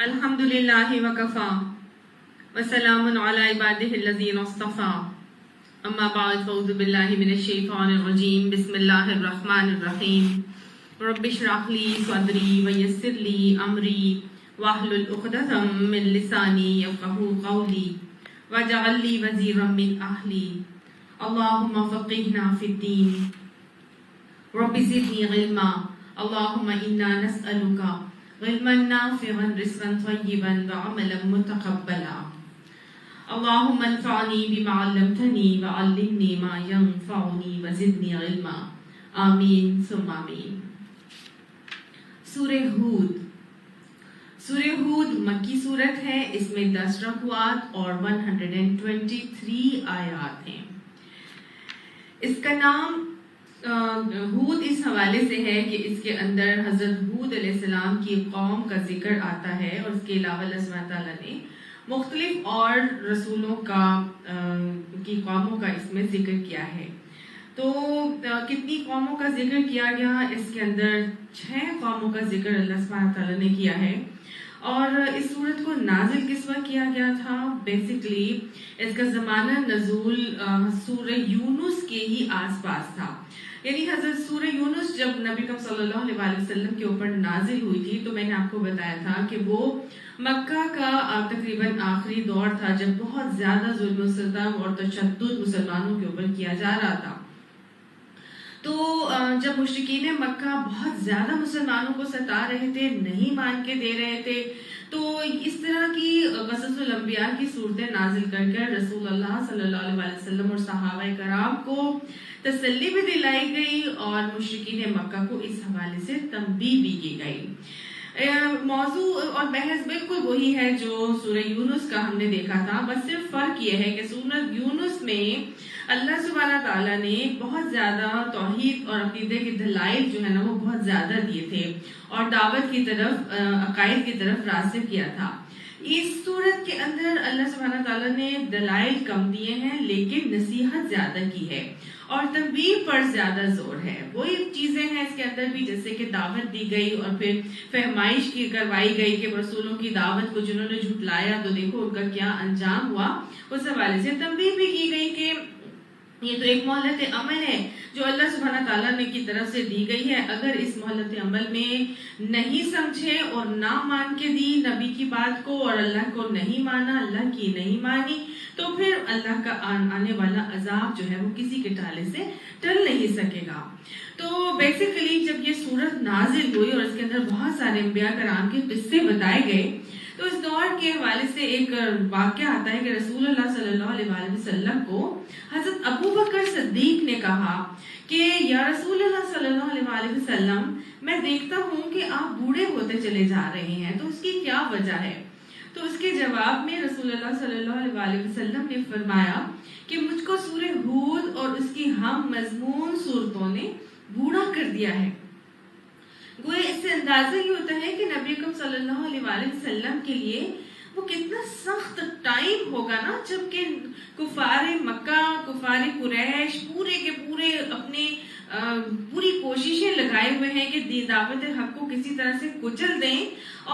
الحمد للہ وکفا وسلام علی عبادہ الذین اصطفى اما بعد فاعوذ باللہ من الشیطان الرجیم بسم اللہ الرحمن الرحیم رب اشرح لی صدری ویسر لی امری واحلل عقدۃ من لسانی یفقهوا قولی واجعل لی وزیرا من اہلی اللہم فقہنا فی الدین رب زدنی علما اللہم انا نسألک علما نافعا رزقا طیبا وعملا متقبلا اللهم انفعنی بما علمتنی وعلمنی ما ينفعنی وزدنی علما آمین ثم آمین۔ سورہ ہود مکی صورت ہے، اس میں 10 رکوعات اور 123 آیات ہیں۔ اس کا نام ہود اس حوالے سے ہے کہ اس کے اندر حضرت ہود علیہ السلام کی قوم کا ذکر آتا ہے، اور اس کے علاوہ اللہ سبحانہ تعالیٰ نے مختلف اور رسولوں کی قوموں کا اس میں ذکر کیا ہے۔ تو کتنی قوموں کا ذکر کیا گیا؟ اس کے اندر 6 قوموں کا ذکر اللہ سبحانہ تعالیٰ نے کیا ہے۔ اور اس صورت کو نازل کس وقت کیا گیا تھا؟ بیسیکلی اس کا زمانہ نزول سورہ یونس کے ہی آس پاس تھا، یعنی حضرت سورہ یونس جب نبی کریم صلی اللہ علیہ وسلم کے اوپر نازل ہوئی تھی تو میں نے آپ کو بتایا تھا کہ وہ مکہ کا تقریباً آخری دور تھا جب بہت زیادہ ظلم و ستم اور تشدد مسلمانوں کے اوپر کیا جا رہا تھا۔ تو جب مشرکین مکہ بہت زیادہ مسلمانوں کو ستا رہے تھے، نہیں مان کے دے رہے تھے، تو اس طرح کی قصص الانبیاء کی صورتیں نازل کر کر رسول اللہ صلی اللہ علیہ وسلم اور صحابہ کرام کو تسلی بھی دلائی گئی اور مشرکین مکہ کو اس حوالے سے تنبیہ بھی کی گئی۔ موضوع اور بحث بالکل وہی ہے جو سورہ یونس کا ہم نے دیکھا تھا، بس صرف فرق یہ ہے کہ سورہ یونس میں اللہ سبحانہ تعالیٰ نے بہت زیادہ توحید اور عقیدے کے دلائل جو ہے نا وہ بہت زیادہ دیے تھے اور دعوت کی طرف، عقائد کی طرف راغب کیا تھا۔ اس صورت کے اندر اللہ سبحانہ تعالیٰ نے دلائل کم دیے ہیں لیکن نصیحت زیادہ کی ہے اور تنبیہ پر زیادہ زور ہے۔ وہی چیزیں ہیں اس کے اندر بھی، جیسے کہ دعوت دی گئی اور پھر فہمائش کی کروائی گئی کہ رسولوں کی دعوت کو جنہوں نے جھٹلایا تو دیکھو ان کا کیا انجام ہوا، اس حوالے سے تنبیہ بھی کی گئی کہ یہ تو ایک مہلت عمل ہے جو اللہ سبحانہ تعالیٰ نے کی طرف سے دی گئی ہے، اگر اس مہلت عمل میں نہیں سمجھے اور نہ مان کے دی نبی کی بات کو اور اللہ کو نہیں مانا، اللہ کی نہیں مانی، تو پھر اللہ کا آنے والا عذاب جو ہے وہ کسی کے ٹالے سے ٹل نہیں سکے گا۔ تو بیسیکلی جب یہ سورت نازل ہوئی اور اس کے اندر بہت سارے انبیاء کرام کے قصے بتائے گئے تو اس دور کے حوالے سے ایک واقعہ آتا ہے کہ رسول اللہ صلی اللہ علیہ وسلم کو حضرت ابو بکر صدیق نے کہا کہ یا رسول اللہ صلی اللہ علیہ وسلم، میں دیکھتا ہوں کہ آپ بوڑھے ہوتے چلے جا رہے ہیں، تو اس کی کیا وجہ ہے؟ تو اس کے جواب میں رسول اللہ صلی اللہ علیہ وسلم نے فرمایا کہ مجھ کو سورہ ہود اور اس کی ہم مضمون صورتوں نے بوڑھا کر دیا ہے۔ گویا اس سے اندازہ یہ ہوتا ہے کہ نبی اکرم صلی اللہ علیہ وسلم کے لیے وہ کتنا سخت ٹائم ہوگا نا، جبکہ کفار مکہ، کفار قریش پورے کے پورے اپنے پوری کوششیں لگائے ہوئے ہیں کہ دعوت حق کو کسی طرح سے کچل دیں،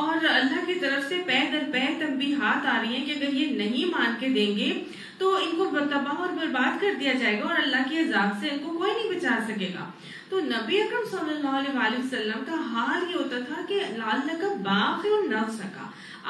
اور اللہ کی طرف سے پے در پے تنبیہات آ رہی ہیں کہ اگر یہ نہیں مان کے دیں گے تو ان کو تباہ اور برباد کر دیا جائے گا اور اللہ کے عذاب سے ان کو کوئی نہیں بچا سکے گا۔ تو نبی اکرم صلی اللہ علیہ وسلم کا حال یہ ہوتا تھا کہ لعلک باخع نفسک،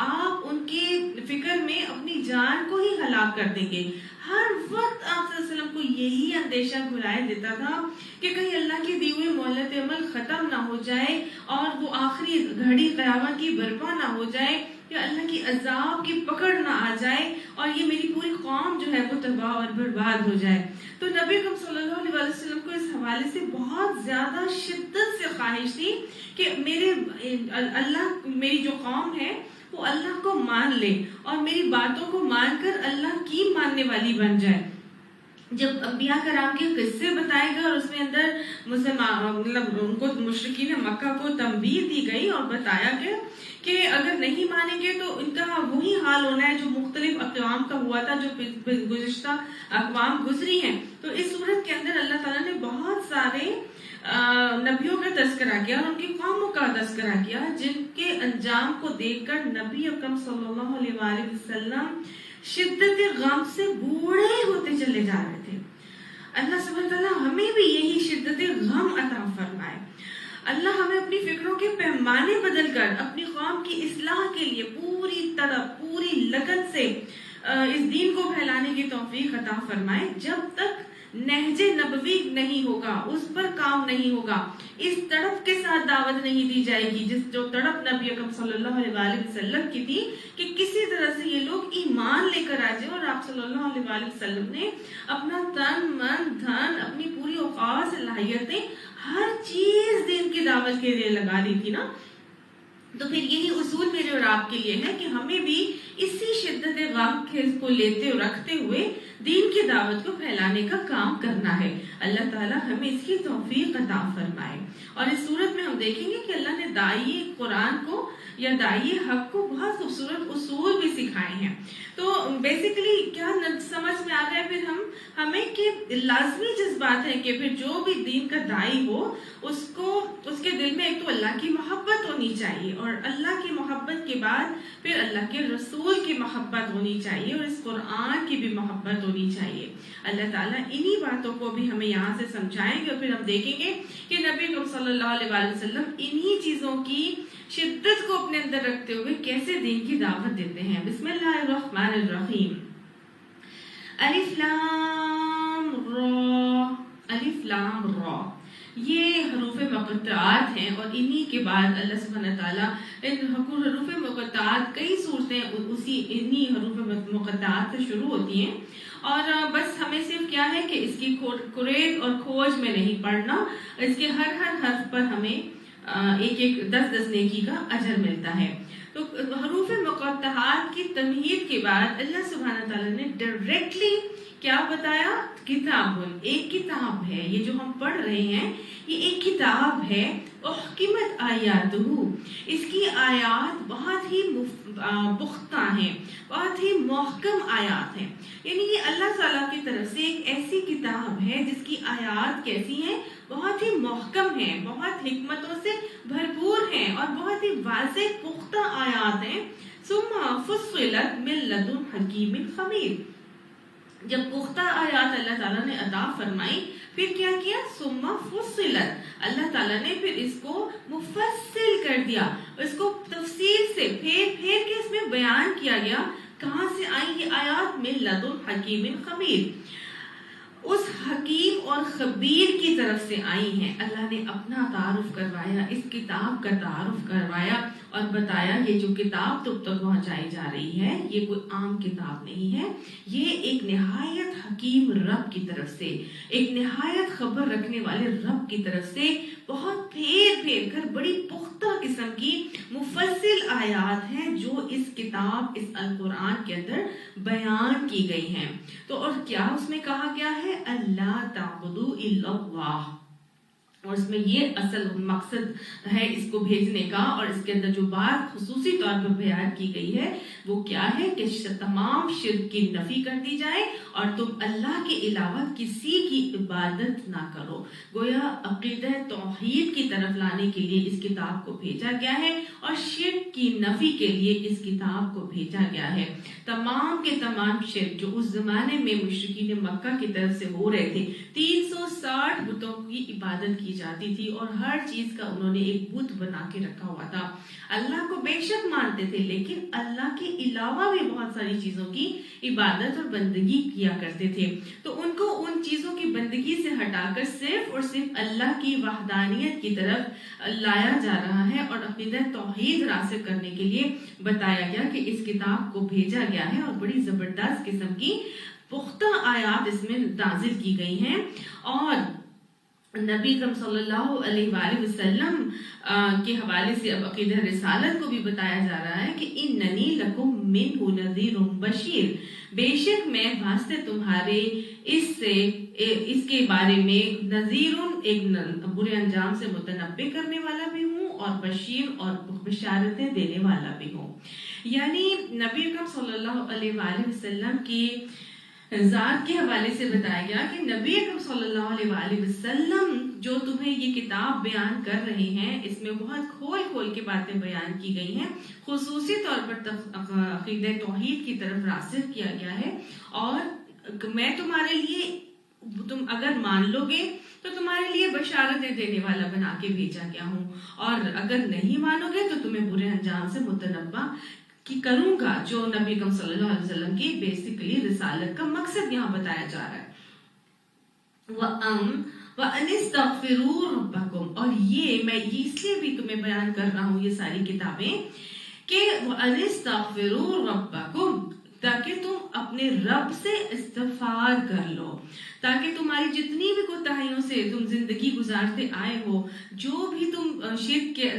آپ ان کی فکر میں اپنی جان کو ہی ہلاک کر دیں گے۔ ہر وقت آپ صلی اللہ علیہ وسلم کو یہی اندیشہ گھلائے دیتا تھا کہ کہیں اللہ کی دی ہوئی مہلت عمل ختم نہ ہو جائے اور وہ آخری گھڑی قیامت کی برپا نہ ہو جائے، یا اللہ کی عذاب کی پکڑ نہ آ جائے اور یہ میری پوری قوم جو ہے وہ تباہ اور برباد ہو جائے۔ تو نبی اکرم صلی اللہ علیہ وسلم کو اس حوالے سے بہت زیادہ شدت سے خواہش تھی کہ میری جو قوم ہے وہ اللہ کو مان لے اور میری باتوں کو مان کر اللہ کی ماننے والی بن جائے۔ جب انبیاء کرام کے قصے بتائے گئے اور اس میں اندر ان کو مشرکین مکہ کو تنبیہ دی گئی اور بتایا گیا کہ اگر نہیں مانیں گے تو ان کا وہی حال ہونا ہے جو مختلف اقوام کا ہوا تھا، جو گزشتہ اقوام گزری ہیں۔ تو اس صورت کے اندر اللہ تعالیٰ نے بہت سارے نبیوں کا تذکرہ کیا اور ان کی قوموں کا تذکرہ کیا جن کے انجام کو دیکھ کر نبی اکرم صلی اللہ علیہ وآلہ وسلم شدت غم سے بوڑھے ہوتے چلے جا رہے تھے. اللہ سبحانہ تعالیٰ ہمیں بھی یہی شدت غم عطا فرمائے. اللہ ہمیں اپنی فکروں کے پیمانے بدل کر اپنی قوم کی اصلاح کے لیے پوری طرح پوری لگن سے اس دین کو پھیلانے کی توفیق عطا فرمائے. جب تک نہج نبوی نہیں ہوگا، اس پر کام نہیں ہوگا، اس تڑپ کے ساتھ دعوت نہیں دی جائے گی جو تڑپ نبی اکرم صلی اللہ علیہ وآلہ وسلم کی تھی کہ کسی طرح سے یہ لوگ ایمان لے کر آ جائیں. اور آپ صلی اللہ علیہ وآلہ وسلم نے اپنا تن من دھن اپنی پوری اوقات صلاحیتیں ہر چیز دین کی دعوت کے لیے لگا دی تھی نا. تو پھر یہی اصول میرے اور آپ کے لیے ہے کہ ہمیں بھی اسی شدت غم کو لیتے اور رکھتے ہوئے دین کی دعوت کو پھیلانے کا کام کرنا ہے. اللہ تعالیٰ ہمیں اس کی توفیق عطا فرمائے. اور اس صورت میں ہم دیکھیں گے کہ اللہ نے داعی قرآن کو یا داعی حق کو بہت خوبصورت اصول بھی سکھائے ہیں. تو بیسیکلی کیا سمجھ میں آ رہا ہے پھر ہمیں کہ لازمی جذبات ہے کہ پھر جو بھی دین کا داعی ہو اس کے دل میں ایک تو اللہ کی محبت ہونی چاہیے، اور اللہ کی محبت کے بعد پھر اللہ کے رسول کی محبت ہونی چاہیے، اور اس قرآن کی بھی محبت ہونی چاہیے. اللہ تعالیٰ انہی باتوں کو بھی ہمیں یہاں سے سمجھائیں گے، اور پھر ہم دیکھیں گے کہ نبی صلی اللہ علیہ وآلہ وسلم انہی چیزوں کی شدت کو اپنے اندر رکھتے ہوئے کیسے دین کی دعوت دیتے ہیں. بسم اللہ الرحمن الرحیم. الف لام را. الف لام را یہ حروف مقطعات ہیں، اور انہی کے بعد اللہ سبحانہ تعالیٰ ان حروف مقطعات کئی صورتیں انہی حروف مقطعات سے شروع ہوتی ہیں. اور بس ہمیں صرف کیا ہے کہ اس کی قریب اور کھوج میں نہیں پڑھنا، اس کے ہر حرف پر ہمیں ایک 10 نیکی کا اجر ملتا ہے. تو حروف مقطعات کی تمہید کے بعد اللہ سبحانہ تعالیٰ نے ڈائریکٹلی کیا بتایا؟ کتاب. ایک کتاب ہے یہ جو ہم پڑھ رہے ہیں، یہ ایک کتاب ہے. احکمت آیاتہ، اس کی آیات بہت ہی پختہ ہیں، بہت ہی محکم آیات ہیں. یعنی یہ اللہ تعالیٰ کی طرف سے ایک ایسی کتاب ہے جس کی آیات کیسی ہیں؟ بہت ہی محکم ہیں، بہت حکمتوں سے بھرپور ہیں، اور بہت ہی واضح پختہ آیات ہیں. ثم فصلت من لدن حکیم خبیر. جب پختہ آیات اللہ تعالیٰ نے عطا فرمائی، پھر کیا کیا؟ ثم فصلت، اللہ تعالیٰ نے پھر اس کو مفصل کر دیا، اس کو تفصیل سے پھیر کے اس میں بیان کیا گیا. کہاں سے آئی یہ آیات؟ من لدن حکیم خبیر، اس حکیم اور خبیر کی طرف سے آئی ہیں. اللہ نے اپنا تعارف کروایا، اس کتاب کا تعارف کروایا اور بتایا یہ جو کتاب تم تک پہنچائی جا رہی ہے یہ کوئی عام کتاب نہیں ہے، یہ ایک نہایت حکیم رب کی طرف سے، ایک نہایت خبر رکھنے والے رب کی طرف سے بہت پھیر کر بڑی پختہ قسم کی مفصل آیات ہیں جو اس کتاب، اس القرآن کے اندر بیان کی گئی ہیں. تو اور کیا اس میں کہا گیا ہے؟ اللہ تعبدوا الا اللہ. اور اس میں یہ اصل مقصد ہے اس کو بھیجنے کا، اور اس کے اندر جو بات خصوصی طور پر بیان کی گئی ہے وہ کیا ہے کہ تمام شرک کی نفی کر دی جائے اور تم اللہ کے علاوہ کسی کی عبادت نہ کرو. گویا عقیدہ توحید کی طرف لانے کے لیے اس کتاب کو بھیجا گیا ہے، اور شرک کی نفی کے لیے اس کتاب کو بھیجا گیا ہے. تمام کے تمام شرک جو اس زمانے میں مشرکین مکہ کی طرف سے ہو رہے تھے، 360 بتوں کی عبادت کی جاتی تھی، اور ہر چیز کا انہوں نے ایک بت بنا کے رکھا ہوا تھا. اللہ کو بے شک مانتے تھے، لیکن اللہ کے علاوہ بھی بہت ساری چیزوں کی عبادت اور بندگی کیا کرتے تھے. تو ان کو ان چیزوں کی بندگی سے ہٹا کر صرف اور صرف اللہ کی وحدانیت کی طرف لایا جا رہا ہے، اور عقیدہ توحید راسخ کرنے کے لیے بتایا گیا کہ اس کتاب کو بھیجا گیا ہے، اور بڑی زبردست قسم کی پختہ آیات اس میں نازل کی گئی ہیں. اور نبی کرم صلی اللہ علیہ وآلہ وسلم کے حوالے سے اب عقیدہ رسالت کو بھی بتایا جا رہا ہے کہ اننی لکم منہ نذیر بشیر، بے شک میں واسطے تمہارے اس کے بارے میں نذیر، ایک برے انجام سے متنبع کرنے والا بھی ہوں، اور بشیر اور بشارتیں دینے والا بھی ہوں. یعنی نبی اکرم صلی اللہ علیہ وآلہ وسلم کی ذات کے حوالے سے بتایا گیا کہ نبی اکرم صلی اللہ علیہ وآلہ وسلم جو تمہیں یہ کتاب بیان کر رہے ہیں اس میں بہت کھول کھول کے باتیں بیان کی گئی ہیں، خصوصی طور پر عقیدہ توحید کی طرف راسخ کیا گیا ہے، اور میں تمہارے لیے، تم اگر مان لو گے تو تمہارے لیے بشارتیں دینے والا بنا کے بھیجا گیا ہوں، اور اگر نہیں مانو گے تو تمہیں برے انجام سے متنبع کی کروں گا، جو نبی اکرم صلی اللہ علیہ وسلم کی بیسیکلی رسالت کا مقصد یہاں بتایا جا رہا ہے۔ وَأَنِ اسْتَغْفِرُوا رَبَّكُمْ، اور یہ میں اس لیے بھی تمہیں بیان کر رہا ہوں یہ ساری کتابیں کہ وَأَنِ اسْتَغْفِرُوا رَبَّكُمْ، تاکہ تم اپنے رب سے استغفار کر لو، تاکہ تمہاری جتنی بھی کوتاہیوں سے تم زندگی گزارتے آئے ہو، جو بھی تم شرک کے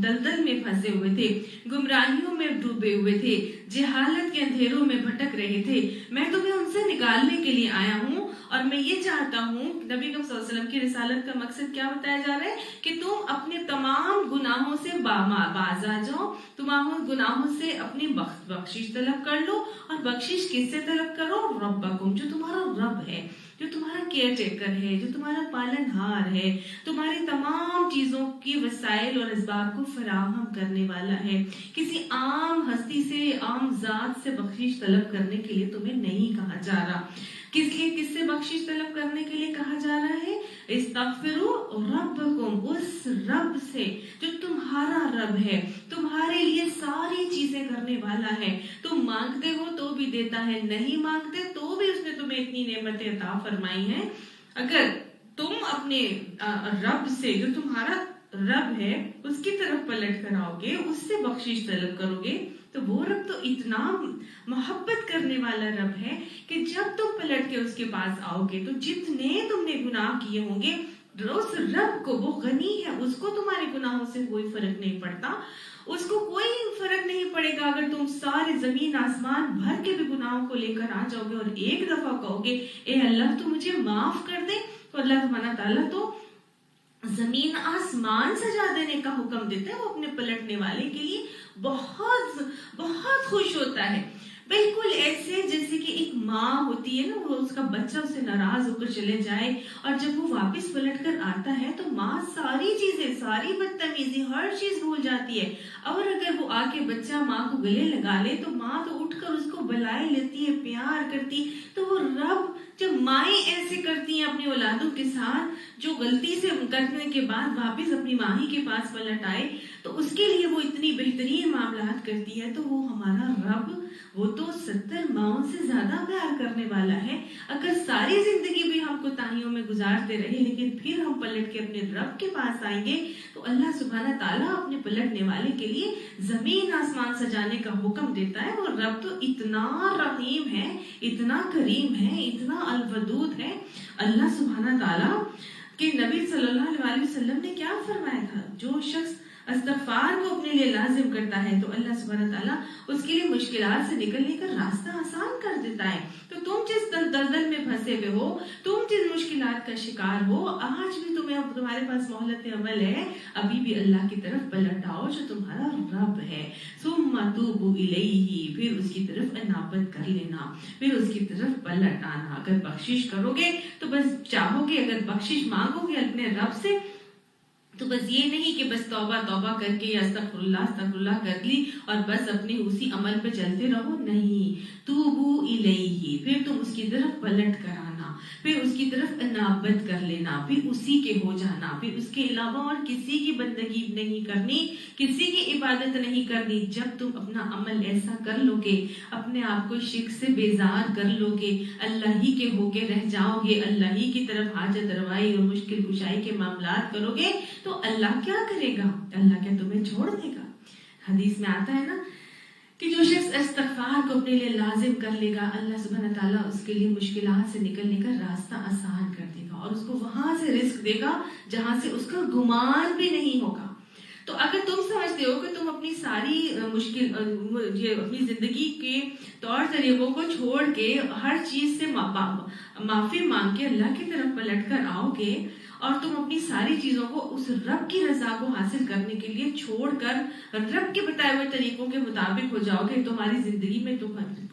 دلدل میں پھنسے ہوئے تھے، گمراہیوں میں ڈوبے ہوئے تھے، جہالت کے اندھیروں میں بھٹک رہے تھے، میں تمہیں ان سے نکالنے کے لیے آیا ہوں، اور میں یہ چاہتا ہوں، نبی اکرم صلی اللہ علیہ وسلم کی رسالت کا مقصد کیا بتایا جا رہا ہے کہ تم اپنے تمام گناہوں سے باز آ جاؤ، تمام گناہوں سے اپنی بخشش طلب کر لو، اور بخشش کس سے طلب کرو؟ ربکم، جو تمہارا رب ہے، جو تمہارا کیئر ٹیکر ہے، جو تمہارا پالن ہار ہے، تمہاری تمام چیزوں کی وسائل اور اسباب کو فراہم کرنے والا ہے۔ کسی عام ہستی سے، عام ذات سے بخشش طلب کرنے کے لیے تمہیں نہیں کہا جا رہا۔ کس سے بخشش طلب کرنے کے لیے کہا جا رہا ہے؟ استغفروا ربکم، اس رب سے جو تمہارا رب ہے، تمہارے لیے ساری چیزیں کرنے والا ہے، تم مانگتے ہو تو بھی دیتا ہے، نہیں مانگتے تو بھی اس نے تمہیں اتنی نعمتیں عطا فرمائی ہیں۔ اگر تم اپنے رب سے، جو تمہارا رب ہے، اس کی طرف پلٹ کر آؤ گے، اس سے بخشش طلب کرو گے، تو وہ رب تو اتنا محبت کرنے والا رب ہے کہ جب تم پلٹ کے اس کے پاس آؤ گے تو جتنے تم نے گناہ کیے ہوں گے، اس رب کو، وہ غنی ہے، اس کو تمہارے گناہوں سے کوئی فرق نہیں پڑتا، اس کو کوئی فرق نہیں پڑے گا اگر تم سارے زمین آسمان بھر کے بھی گناہوں کو لے کر آ جاؤ گے اور ایک دفعہ کہو گے اے اللہ تو مجھے معاف کر دے، تو اللہ سبحانہ تعالیٰ تو زمین آسمان سجا دینے کا حکم دیتا ہے، وہ اپنے پلٹنے والے کے لیے بہت بہت خوش ہوتا ہے۔ بالکل ایسے جیسے کہ ایک ماں ہوتی ہے نا، وہ اس کا بچہ اس سے ناراض ہو کر چلے جائے اور جب وہ واپس پلٹ کر آتا ہے تو ماں ساری چیزیں، ساری بدتمیزی، ہر چیز بھول جاتی ہے، اور اگر وہ آ کے بچہ ماں کو گلے لگا لے تو ماں تو اٹھ کر اس کو بلائے لیتی ہے، پیار کرتی۔ تو وہ رب، جب مائیں ایسے کرتی ہیں اپنی اولادوں کے ساتھ، جو غلطی سے کرنے کے بعد واپس اپنی ماں ہی کے پاس پلٹ آئے تو اس کے لیے وہ اتنی بہترین معاملات کرتی ہے، تو وہ ہمارا رب، وہ تو 70 ماؤں سے زیادہ پیار کرنے والا ہے۔ اگر ساری زندگی بھی ہم کوتاہیوں میں گزارتے رہے لیکن پھر ہم پلٹ کے اپنے رب کے پاس آئیں گے تو اللہ سبحانہ تعالیٰ اپنے پلٹنے والے کے لیے زمین آسمان سجانے کا حکم دیتا ہے۔ وہ رب تو اتنا رحیم ہے، اتنا کریم ہے، اتنا الودود ہے۔ اللہ سبحانہ تعالیٰ کہ نبی صلی اللہ علیہ وسلم نے کیا فرمایا تھا؟ جو شخص استغفار کو اپنے لیے لازم کرتا ہے تو اللہ سبحانہ تعالیٰ اس کے لیے مشکلات سے نکلنے کا راستہ آسان کر دیتا ہے۔ تو تم جس دلدل میں پھنسے ہوئے ہو، تم جس مشکلات کا شکار ہو، آج بھی تمہارے پاس مہلت عمل ہے، ابھی بھی اللہ کی طرف پلٹ آؤ جو تمہارا رب ہے۔ ثم توبوا الیہ، پھر اس کی طرف انابت کر لینا، پھر اس کی طرف پلٹ آنا۔ اگر بخشش کرو گے تو بس چاہو گے، اگر بخشش مانگو گے اپنے رب سے تو بس یہ نہیں کہ بس توبہ توبہ کر کے یا استغفر اللہ کر لی اور بس اپنے اسی عمل پہ چلتے رہو، نہیں۔ توبو الیہ، پھر تم اس کی طرف پلٹ کر آنا، پھر اس کی طرف انابت کر لینا، پھر اسی کے ہو جانا، پھر اس کے علاوہ اور کسی کی بندگی نہیں کرنی، کسی کی عبادت نہیں کرنی۔ جب تم اپنا عمل ایسا کر لو گے، اپنے آپ کو شرک سے بیزار کر لو گے، اللہ ہی کے ہو کے رہ جاؤ گے، اللہ ہی کی طرف حاجت روائی اور مشکل کشائی کے معاملات کرو گے تو اللہ کیا کرے گا؟ اللہ کیا تمہیں چھوڑ دے گا؟ حدیث میں آتا ہے نا کہ جو شخص استغفار کو اپنے لیے لازم کر لے گا، اللہ سبحانہ تعالیٰ اس کے لیے مشکلات سے نکلنے کا راستہ آسان کر دے گا اور اس کو وہاں سے رزق دے گا جہاں سے اس کا گمان بھی نہیں ہوگا۔ تو اگر تم سمجھتے ہو کہ تم اپنی ساری اپنی زندگی کے طور طریقوں کو چھوڑ کے ہر چیز سے معافی مانگ کے اللہ کی طرف پلٹ کر آؤ گے اور تم اپنی ساری چیزوں کو اس رب کی رضا کو حاصل کرنے کے لیے چھوڑ کر رب کے بتائے ہوئے طریقوں کے مطابق ہو جاؤ گے، تمہاری زندگی میں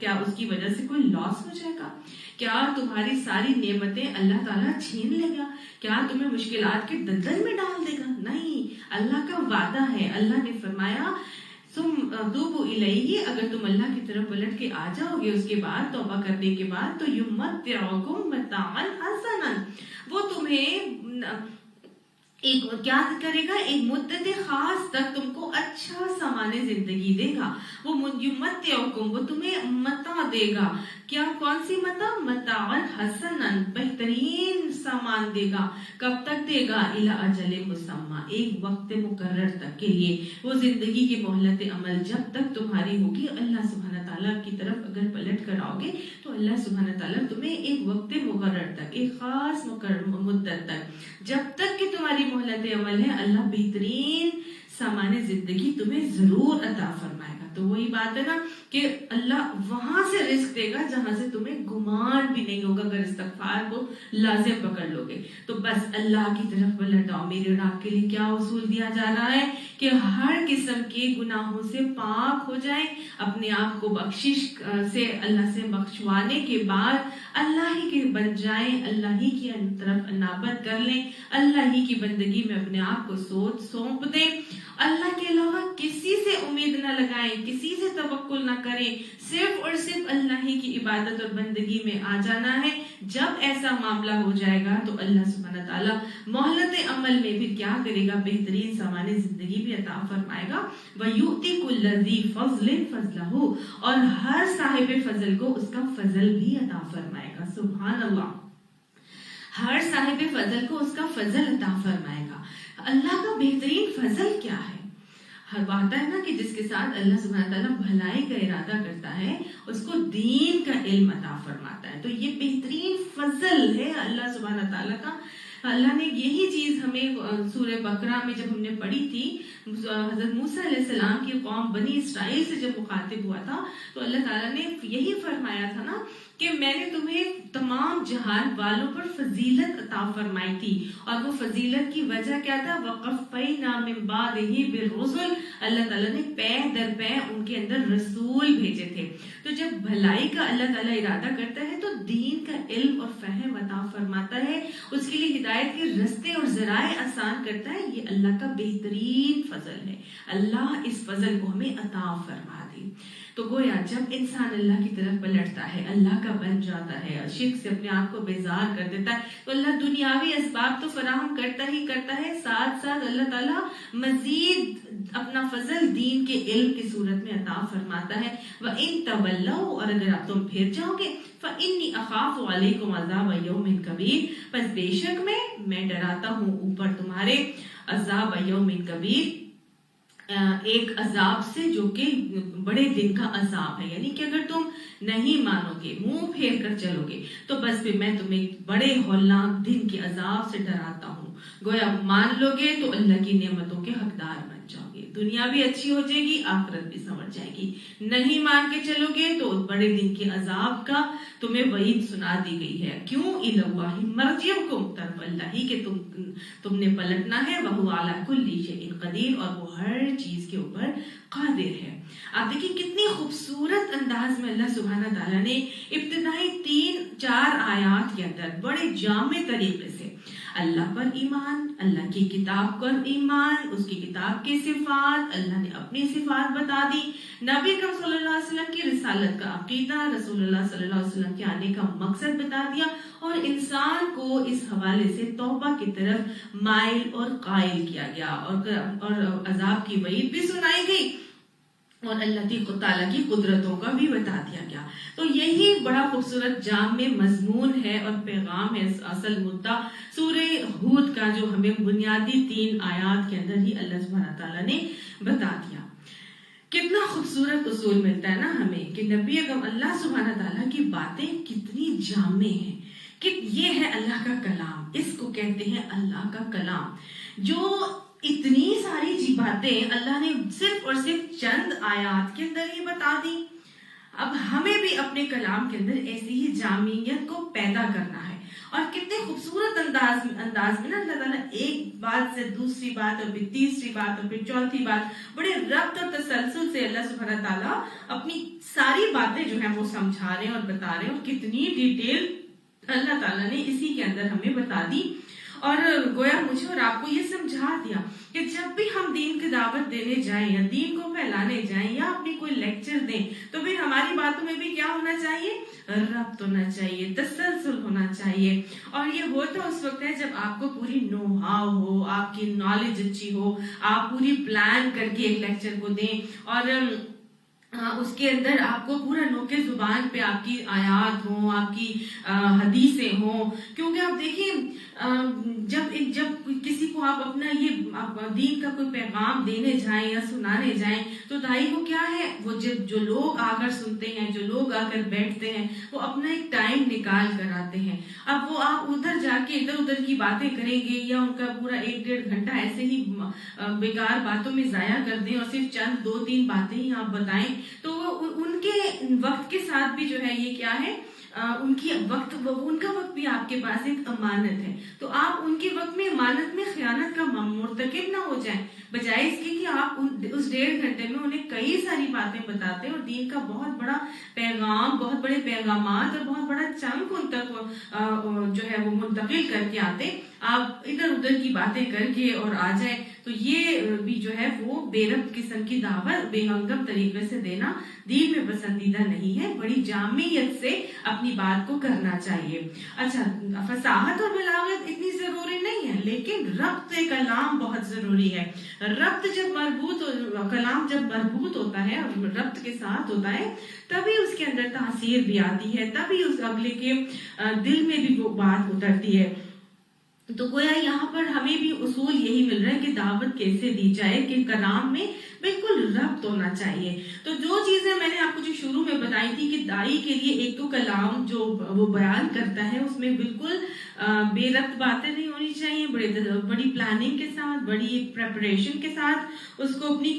کیا اس کی وجہ سے کوئی لاس ہو جائے گا؟ کیا تمہاری ساری نعمتیں اللہ تعالیٰ چھین لے گا؟ کیا تمہیں مشکلات کے دلدل میں ڈال دے گا؟ نہیں، اللہ کا وعدہ ہے. اللہ نے فرمایا تم توبوا الیہ، اگر تم اللہ کی طرف پلٹ کے آ جاؤ گے اس کے بعد، توبہ کرنے کے بعد، تو یمتعکم متاعا حسنا، وہ تمہیں ایک کیا کرے گا، ایک مدت خاص تک تم کو اچھا سامان زندگی دے گا. وہ یمتعکم، وہ تمہیں متاع دے گا. کیا، کون سی متاع؟ متاعا حسنا، بہترین سامان دے گا. کب تک دے گا؟ الی اجل مسمى، ایک وقت مقرر تک کے لیے. وہ زندگی کی مہلت عمل جب تک تمہاری ہوگی، اللہ سبحانہ تعالیٰ کی طرف اگر پلٹ کر آؤ گے تو اللہ سبحانہ تعالیٰ تمہیں ایک وقت مقرر تک، ایک خاص مدت تک، جب تک کہ تمہاری مہلت عمل ہے، اللہ بہترین سامان زندگی تمہیں ضرور عطا فرمائے گا. تو وہی بات ہے نا کہ اللہ وہاں سے رزق دے گا جہاں سے تمہیں گمان بھی نہیں ہوگا، اگر استغفار کو لازم پکڑ لو گے تو. بس اللہ کی طرف پلٹ آؤ. میرے اور آپ کے لیے کیا اصول دیا جا رہا ہے کہ ہر قسم کے گناہوں سے پاک ہو جائیں، اپنے آپ کو بخشش سے اللہ سے بخشوانے کے بعد اللہ ہی کے بن جائیں، اللہ ہی کی طرف انابت کر لیں، اللہ ہی کی بندگی میں اپنے آپ کو سونپ دیں. اللہ کے علاوہ کسی سے امید نہ لگائیں، کسی سے توکل نہ کریں، صرف اور صرف اللہ ہی کی عبادت اور بندگی میں آ جانا ہے. جب ایسا معاملہ ہو جائے گا تو اللہ سبحانہ تعالیٰ مہلت عمل میں پھر کیا کرے گا، بہترین سامان زندگی بھی عطا فرمائے گا. وَيُؤْتِ كُلَّ ذِي فَضْلٍ فَضْلَهُ، اور ہر صاحب فضل کو اس کا فضل بھی عطا فرمائے گا. سبحان اللہ، ہر صاحب فضل کو اس کا فضل عطا فرمائے گا. اللہ کا بہترین فضل کیا ہے؟ ہر بات ہے نا کہ جس کے ساتھ اللہ سبحانہ تعالیٰ بھلائی کا ارادہ کرتا ہے اس کو دین کا علم عطا فرماتا ہے. تو یہ بہترین فضل ہے اللہ سبحانہ تعالیٰ کا. اللہ نے یہی چیز ہمیں سورہ بقرہ میں جب ہم نے پڑھی تھی، حضرت موسیٰ علیہ السلام کی قوم بنی اسرائیل سے جب مخاطب ہوا تھا تو اللہ تعالیٰ نے یہی فرمایا تھا نا کہ میں نے تمہیں تمام جہان والوں پر فضیلت عطا فرمائی تھی. اور وہ فضیلت کی وجہ کیا تھا؟ وَقَفَّيْنَا مِن بَعْدِهِ بِالرُّسُلِ، اللہ تعالیٰ نے پے در پے ان کے اندر رسول بھیجے تھے. تو جب بھلائی کا اللہ تعالیٰ ارادہ کرتا ہے تو دین کا علم اور فہم عطا فرماتا ہے، اس کے لیے ہدایت کے رستے اور ذرائع آسان کرتا ہے. یہ اللہ کا بہترین فضل ہے. اللہ اس فضل کو ہمیں عطا فرما دے. تو گویا جب انسان اللہ کی طرف پلٹتا ہے، اللہ کا بن جاتا ہے، شرک سے اپنے آپ کو بیزار کر دیتا ہے، تو اللہ دنیاوی اسباب تو فراہم کرتا ہی کرتا ہے، ساتھ ساتھ اللہ تعالیٰ مزید اپنا فضل دین کے علم کی صورت میں عطا فرماتا ہے. وَإِن تَوَلَّوْا، اور اگر آپ تم پھر جاؤ گے، فَإِنِّي أَخَافُ عَلَيْكُمْ عَذَابَ يَوْمٍ كَبِيرٍ، پس بے شک میں ڈراتا ہوں اوپر تمہارے عذاب یوم کبیر، ایک عذاب سے جو کہ بڑے دن کا عذاب ہے. یعنی کہ اگر تم نہیں مانو گے، منہ پھیر کر چلو گے، تو بس پھر میں تمہیں بڑے ہولناک دن کے عذاب سے ڈراتا ہوں. گویا مان لو گے تو اللہ کی نعمتوں کے حقدار بن جاؤ گے، دنیا بھی اچھی ہو جائے گی، آخرت بھی سنور جائے گی. نہیں مان کے چلو گے تو بڑے دن کے عذاب کا تمہیں وعید سنا دی گئی ہے. کیوں؟ اِلَى اللَّهِ مَرْجِعُكُمْ، طرف اللہ ہی کہ تم نے پلٹنا ہے. وَهُوَ عَلَى كُلِّ شَيْءٍ قَدِيرٌ، اور وہ ہر چیز کے اوپر قادر ہے. آپ دیکھیں کتنی خوبصورت انداز میں اللہ سبحانہ تعالیٰ نے ابتدائی 3-4 آیات کے اندر بڑے جامع طریقے سے اللہ پر ایمان، اللہ کی کتاب پر ایمان، اس کی کتاب کی صفات، اللہ نے اپنی صفات بتا دی، نبی اکرم صلی اللہ علیہ وسلم کی رسالت کا عقیدہ، رسول اللہ صلی اللہ علیہ وسلم کے آنے کا مقصد بتا دیا، اور انسان کو اس حوالے سے توبہ کی طرف مائل اور قائل کیا گیا، اور عذاب کی وعید بھی سنائی گئی، اور اللہ تعالیٰ کی قدرتوں کا بھی بتا دیا گیا. تو یہی بڑا خوبصورت جامع مضمون ہے اور پیغام ہے، اصل مدعا سورہ ہود کا، جو ہمیں بنیادی 3 آیات کے اندر ہی اللہ سبحانہ تعالیٰ نے بتا دیا. کتنا خوبصورت اصول ملتا ہے نا ہمیں کہ نبی اکرم اللہ سبحانہ تعالیٰ کی باتیں کتنی جامع ہیں، کہ یہ ہے اللہ کا کلام، اس کو کہتے ہیں اللہ کا کلام. جو اتنی ساری باتیں اللہ نے صرف اور صرف چند آیات کے اندر ہی بتا دی. اب ہمیں بھی اپنے کلام کے اندر ایسی ہی جامعیت کو پیدا کرنا ہے، اور کتنے خوبصورت انداز میں نا اللہ تعالیٰ ایک بات سے دوسری بات اور پھر تیسری بات اور پھر چوتھی بات بڑے ربط اور تسلسل سے اللہ سبحانہ تعالیٰ اپنی ساری باتیں جو ہیں وہ سمجھا رہے ہیں اور بتا رہے ہیں، اور کتنی ڈیٹیل اللہ تعالیٰ نے اسی کے اندر ہمیں بتا دی، اور گویا مجھے اور آپ کو یہ سمجھا دیا کہ جب بھی ہم دین کی دعوت دینے جائیں یا دین کو پھیلانے جائیں یا اپنی کوئی لیکچر دیں تو پھر ہماری باتوں میں بھی کیا ہونا چاہیے؟ ربط ہونا چاہیے، تسلسل ہونا چاہیے. اور یہ ہو تو اس وقت ہے جب آپ کو پوری نو ہاؤ ہو، آپ کی نالج اچھی ہو، آپ پوری پلان کر کے ایک لیکچر کو دیں، اور اس کے اندر آپ کو پورا نوکے زبان پہ آپ کی آیات ہوں، آپ کی حدیثیں ہوں. کیونکہ آپ دیکھیں جب کسی کو آپ اپنا یہ دین کا کوئی پیغام دینے جائیں یا سنانے جائیں تو دائی کو کیا ہے، وہ جو لوگ آ کر سنتے ہیں، جو لوگ آ کر بیٹھتے ہیں، وہ اپنا ایک ٹائم نکال کر آتے ہیں. اب وہ آپ ادھر جا کے ادھر ادھر کی باتیں کریں گے یا ان کا پورا 1-1.5 گھنٹہ ایسے ہی بیکار باتوں میں ضائع کر دیں اور صرف چند 2-3 باتیں ہی آپ بتائیں تو ان کے وقت کے ساتھ بھی جو ہے یہ کیا ہے، ان کا وقت بھی آپ کے پاس ایک امانت ہے. تو آپ ان کے وقت میں امانت میں خیانت کا مرتکب نہ ہو جائیں، بجائے اس کے کہ آپ اس 1.5 گھنٹے میں انہیں کئی ساری باتیں بتاتے ہیں اور دین کا بہت بڑا پیغام، بہت بڑے پیغامات اور بہت بڑا چنک ان تک جو ہے وہ منتقل کر کے آتے. آپ ادھر ادھر کی باتیں کر کے اور آ جائیں تو یہ بھی جو ہے وہ بے ربط قسم کی دعوت بے ہنگم طریقے سے دینا دین میں پسندیدہ نہیں ہے. بڑی جامعیت سے اپنی بات کو کرنا چاہیے. اچھا، فصاحت اور بلاغت اتنی ضروری نہیں ہے، لیکن ربط کلام بہت ضروری ہے. ربط کلام جب مربوط ہوتا ہے اور ربط کے ساتھ ہوتا ہے تبھی اس کے اندر تاثیر بھی آتی ہے، تبھی اس اگلے کے دل میں بھی وہ بات اترتی ہے. تو گویا یہاں پر ہمیں بھی اصول یہی مل رہا ہے کہ دعوت کیسے دی جائے کہ کلام میں بالکل ربط ہونا چاہیے. تو جو چیزیں میں نے آپ کو جو شروع میں بتائی تھی کہ دائی کے لیے ایک تو کلام جو وہ بیان کرتا ہے اس میں بالکل بے ربط باتیں نہیں ہونی چاہیے، بڑی پلاننگ کے ساتھ، بڑی پریپریشن کے ساتھ اس کو اپنی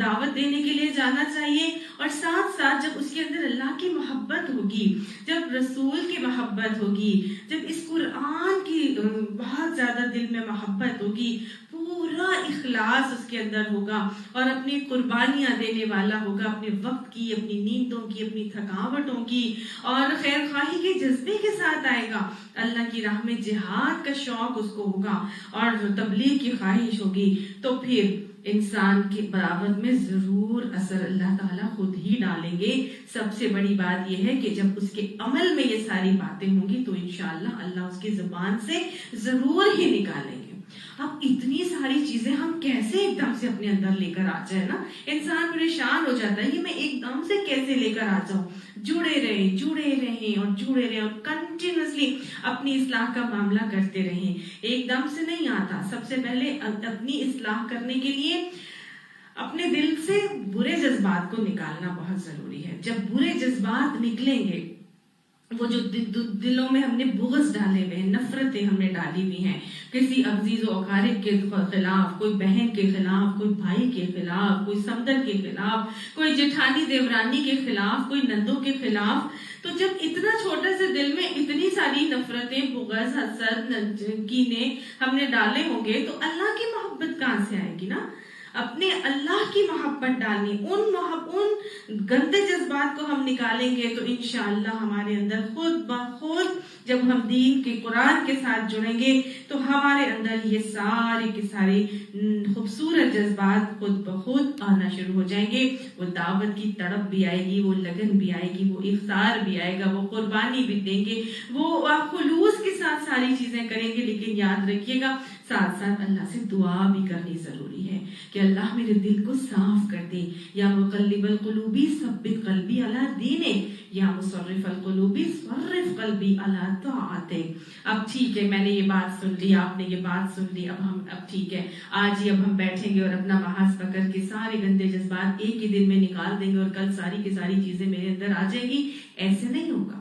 دعوت دینے کے لیے جانا چاہیے. اور ساتھ ساتھ جب اس کے اندر اللہ کی محبت ہوگی، جب رسول کی محبت ہوگی، جب اس قرآن کی بہت زیادہ دل میں محبت ہوگی، پورا اخلاص اس کے اندر ہوگا اور اپنی قربانیاں دینے والا ہوگا، اپنے وقت کی، اپنی نیندوں کی، اپنی تھکاوٹوں کی اور خیر خواہی کے جذبے کے ساتھ آئے گا. اللہ کی راہ میں جہاد کا شوق اس کو ہوگا اور تبلیغ کی خواہش ہوگی، تو پھر انسان کی برابر میں ضرور اثر اللہ تعالیٰ خود ہی ڈالیں گے. سب سے بڑی بات یہ ہے کہ جب اس کے عمل میں یہ ساری باتیں ہوں گی تو انشاءاللہ اللہ اس کی زبان سے ضرور ہی نکالیں گے. اب اتنی ساری چیزیں ہم کیسے ایک دم سے اپنے اندر لے کر آ جائیں نا، انسان پریشان ہو جاتا ہے کہ میں ایک دم سے کیسے لے کر آ جاؤں. جڑے رہیں اور کنٹینیوسلی اپنی اصلاح کا معاملہ کرتے رہیں. ایک دم سے نہیں آتا. سب سے پہلے اپنی اصلاح کرنے کے لیے اپنے دل سے برے جذبات کو نکالنا بہت ضروری ہے. جب برے جذبات نکلیں گے، وہ جو دلوں میں ہم نے بغض ڈالے ہوئے ہیں، نفرتیں ہم نے ڈالی ہوئی ہیں کسی عزیز و اقارب کے خلاف، کوئی بہن کے خلاف، کوئی بھائی کے خلاف، کوئی سمندر کے خلاف، کوئی جٹھانی دیورانی کے خلاف، کوئی نندوں کے خلاف، تو جب اتنا چھوٹے سے دل میں اتنی ساری نفرتیں، بغض، حسد، کینے ہم نے ڈالے ہوں گے تو اللہ کی محبت کہاں سے آئے گی نا. اپنے اللہ کی محبت ڈالنی، ان گندے جذبات کو ہم نکالیں گے تو انشاءاللہ ہمارے اندر خود بخود جب ہم دین کے قرآن کے ساتھ جڑیں گے تو ہمارے اندر یہ سارے کے سارے خوبصورت جذبات خود بخود آنا شروع ہو جائیں گے. وہ دعوت کی تڑپ بھی آئے گی، وہ لگن بھی آئے گی، وہ اخطار بھی آئے گا، وہ قربانی بھی دیں گے، وہ آپ خلوص کے ساتھ ساری چیزیں کریں گے. لیکن یاد رکھیے گا ساتھ ساتھ اللہ سے دعا بھی کرنی ضروری ہے کہ اللہ میرے دل کو صاف کر دے. یا مقلب القلوب ثبت قلبی علی دینک، یا مصرف القلوب صرف قلبی علی طاعتک. اب ٹھیک ہے، میں نے یہ بات سن لی، آپ نے یہ بات سن لی، اب ٹھیک ہے، آج ہی اب ہم بیٹھیں گے اور اپنا محاذ پکڑ کے سارے گندے جذبات ایک ہی دن میں نکال دیں گے اور کل ساری کی ساری چیزیں میرے اندر آ جائیں گی. ایسے نہیں ہوگا.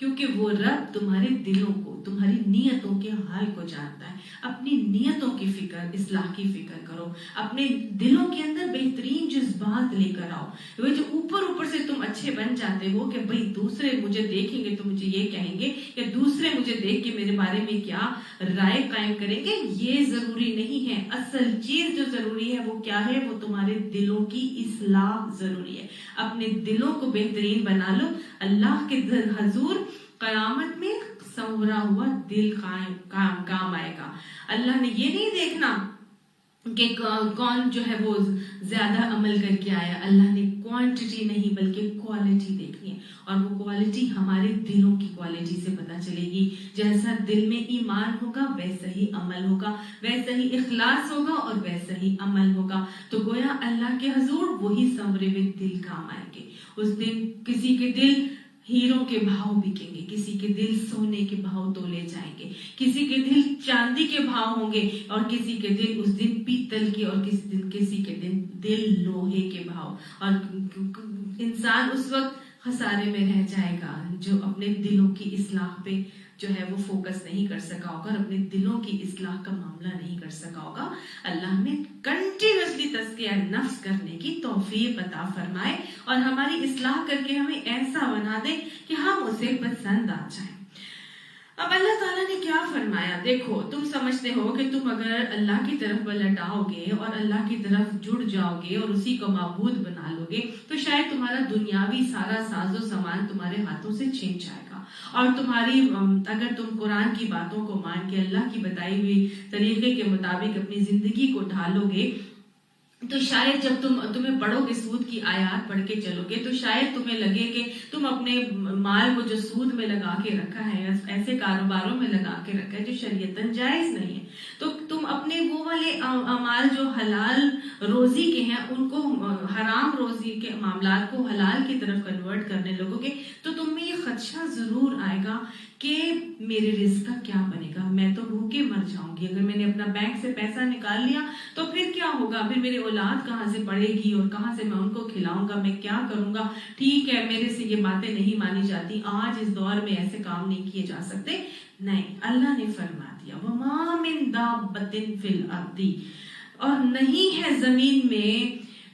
کیونکہ وہ رب تمہارے دلوں کو، تمہاری نیتوں کے حال کو جانتا ہے۔ اپنی نیتوں کی فکر، اصلاح کی فکر کرو، اپنے دلوں کے اندر بہترین جذبات لے کر آؤ۔ وہ جو اوپر سے تم اچھے بن جاتے ہو کہ بھئی دوسرے مجھے دیکھیں گے تو مجھے یہ کہیں گے، یا دوسرے مجھے دیکھ کے میرے بارے میں کیا رائے قائم کریں گے، یہ ضروری نہیں ہے۔ اصل چیز جو ضروری ہے وہ کیا ہے؟ وہ تمہارے دلوں کی اصلاح ضروری ہے۔ اپنے دلوں کو بہترین بنا لو، اللہ کے حضور قیامت میں سنورا ہوا دل کام آئے گا۔ اللہ نے یہ نہیں دیکھنا کہ کون جو ہے وہ زیادہ عمل کر کے آیا، اللہ نے کوانٹٹی نہیں بلکہ کوالٹی دیکھنی ہے، اور وہ کوالٹی ہمارے دلوں کی کوالٹی سے پتہ چلے گی۔ جیسا دل میں ایمان ہوگا ویسا ہی عمل ہوگا، ویسا ہی اخلاص ہوگا اور ویسا ہی عمل ہوگا۔ تو گویا اللہ کے حضور وہی سنورے ہوئے دل کام آئیں گے۔ اس دن کسی کے دل ہیروں کے بھاؤ بکیں گے، کسی کے دل سونے کے بھاؤ تولے جائیں گے، کسی کے دل چاندی کے بھاؤ ہوں گے، اور کسی کے دل اس دن پیتل کے، اور کسی کے دل لوہے کے بھاؤ۔ اور انسان اس وقت خسارے میں رہ جائے گا جو اپنے دلوں کی اصلاح پہ جو ہے وہ فوکس نہیں کر سکا ہوگا، اور اپنے دلوں کی اصلاح کا معاملہ نہیں کر سکا ہوگا۔ اللہ ہمیں کنٹینیوسلی تزکیہ نفس کرنے کی توفیق عطا فرمائے، اور ہماری اصلاح کر کے ہمیں ایسا بنا دے کہ ہم اسے پسند آ جائیں۔ اب اللہ تعالیٰ نے کیا فرمایا؟ دیکھو، تم سمجھتے ہو کہ تم اگر اللہ کی طرف پلٹ آؤ گے اور اللہ کی طرف جڑ جاؤ گے اور اسی کو معبود بنا لو گے تو شاید تمہارا دنیاوی سارا ساز و سامان تمہارے ہاتھوں سے چھن جائے گا، اور تمہاری اگر تم قرآن کی باتوں کو مان کے اللہ کی بتائی ہوئی طریقے کے مطابق اپنی زندگی کو ڈھالو گے تو شاید جب تمہیں پڑھو گے، سود کی آیات پڑھ کے چلو گے تو شاید تمہیں لگے کہ تم اپنے مال کو جو سود میں لگا کے رکھا ہے، ایسے کاروباروں میں لگا کے رکھا ہے جو شریعتاً جائز نہیں ہے، تو تم اپنے وہ والے اعمال جو حلال روزی کے ہیں ان کو حرام روزی کے معاملات کو حلال کی طرف کنورٹ کرنے لگو گے تو تم میں یہ خدشہ ضرور آئے گا کہ میرے رزق کا کیا بنے گا، میں تو بھوکے مر جاؤں گی۔ اگر میں نے اپنا بینک سے پیسہ نکال لیا تو پھر کیا ہوگا؟ پھر میری اولاد کہاں سے پڑھے گی اور کہاں سے میں ان کو کھلاؤں گا؟ میں کیا کروں گا؟ ٹھیک ہے، میرے سے یہ باتیں نہیں مانی جاتی، آج اس دور میں ایسے کام نہیں کیے جا سکتے۔ نہیں، اللہ نے فرما دیا وَمَا مِن دَابَّةٍ فِي الْأَرْضِ، اور نہیں ہے زمین میں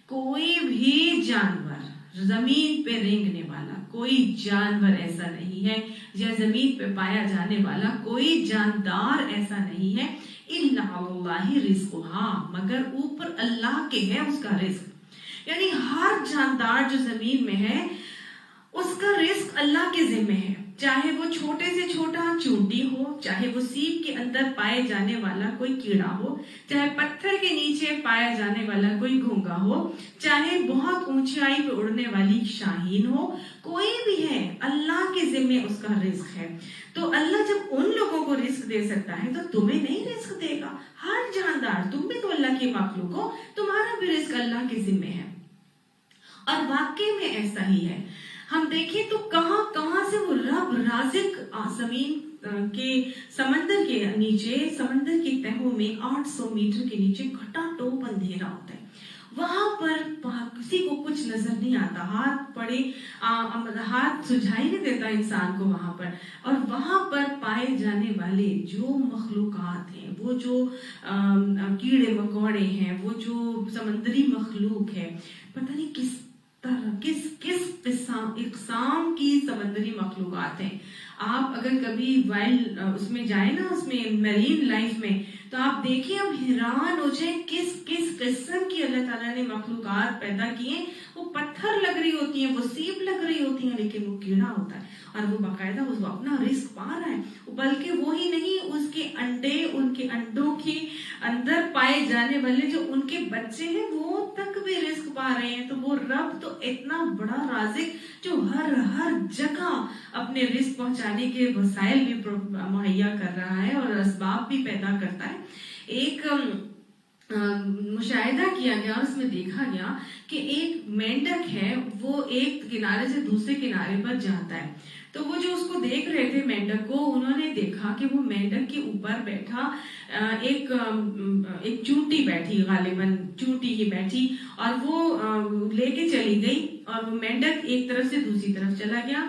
کوئی بھی جانور، زمین پہ رینگنے والا کوئی جانور ایسا نہیں ہے، یا زمین پہ پایا جانے والا کوئی جاندار ایسا نہیں ہے، اِلَّا عَلَى اللَّهِ رِزْقُهَا، مگر اوپر اللہ کے ہے اس کا رزق۔ یعنی ہر جاندار جو زمین میں ہے اس کا رزق اللہ کے ذمہ ہے، چاہے وہ چھوٹے سے چھوٹا چونٹی ہو، چاہے وہ سیب کے اندر پائے جانے والا کوئی کیڑا ہو، چاہے پتھر کے نیچے پایا جانے والا کوئی گھونگا ہو، چاہے بہت اونچائی پہ اڑنے والی شاہین ہو، کوئی بھی ہے، اللہ کے ذمہ اس کا رزق ہے۔ تو اللہ جب ان لوگوں کو رزق دے سکتا ہے تو تمہیں نہیں رزق دے گا؟ ہر جاندار، تم بھی تو اللہ کی مخلوق ہو، تمہارا بھی رزق اللہ کے ذمہ ہے، اور واقعی میں ایسا ہی ہے۔ ہم دیکھیں تو کہاں کہاں سے وہ رب رازق زمین کے سمندر کے نیچے، سمندر کی تہوں میں 800 میٹر کے نیچے گھٹا ٹوپ اندھیرا ہوتا ہے، وہاں پر کسی کو کچھ نظر نہیں آتا، ہاتھ سجھائی نہیں دیتا انسان کو وہاں پر، اور وہاں پر پائے جانے والے جو مخلوقات ہیں، وہ جو کیڑے مکوڑے ہیں، وہ جو سمندری مخلوق ہے، پتہ نہیں کس اقسام کی سمندری مخلوقات ہیں۔ آپ اگر کبھی وائلڈ اس میں جائیں نا، اس میں میرین لائف میں، تو آپ دیکھیں، اب حیران ہو جائیں کس کس قسم کی اللہ تعالیٰ نے مخلوقات پیدا کی ہیں۔ وہ پتھر لگ رہی ہوتی ہیں، وہ سیب لگ رہی ہوتی ہیں، لیکن وہ کیڑا ہوتا ہے اور وہ باقاعدہ وہ اپنا رزق پا رہا ہے، بلکہ وہی نہیں، اس کے انڈے، ان کے انڈوں کے اندر پائے جانے والے جو ان کے بچے ہیں وہ تک بھی رزق پا رہے ہیں۔ تو وہ رب تو اتنا بڑا رازق جو ہر جگہ اپنے رزق پہنچانے کے وسائل بھی مہیا کر رہا ہے اور اسباب بھی پیدا کرتا ہے۔ ایک مشاہدہ کیا گیا اور اس میں دیکھا گیا کہ ایک مینڈک ہے، وہ ایک کنارے سے دوسرے کنارے پر جاتا ہے، تو وہ جو اس کو دیکھ رہے تھے مینڈک کو، انہوں نے دیکھا کہ وہ مینڈک کے اوپر بیٹھا ایک چونٹی بیٹھی، غالباً چونٹی ہی بیٹھی، اور وہ لے کے چلی گئی، اور وہ مینڈک ایک طرف سے دوسری طرف چلا گیا۔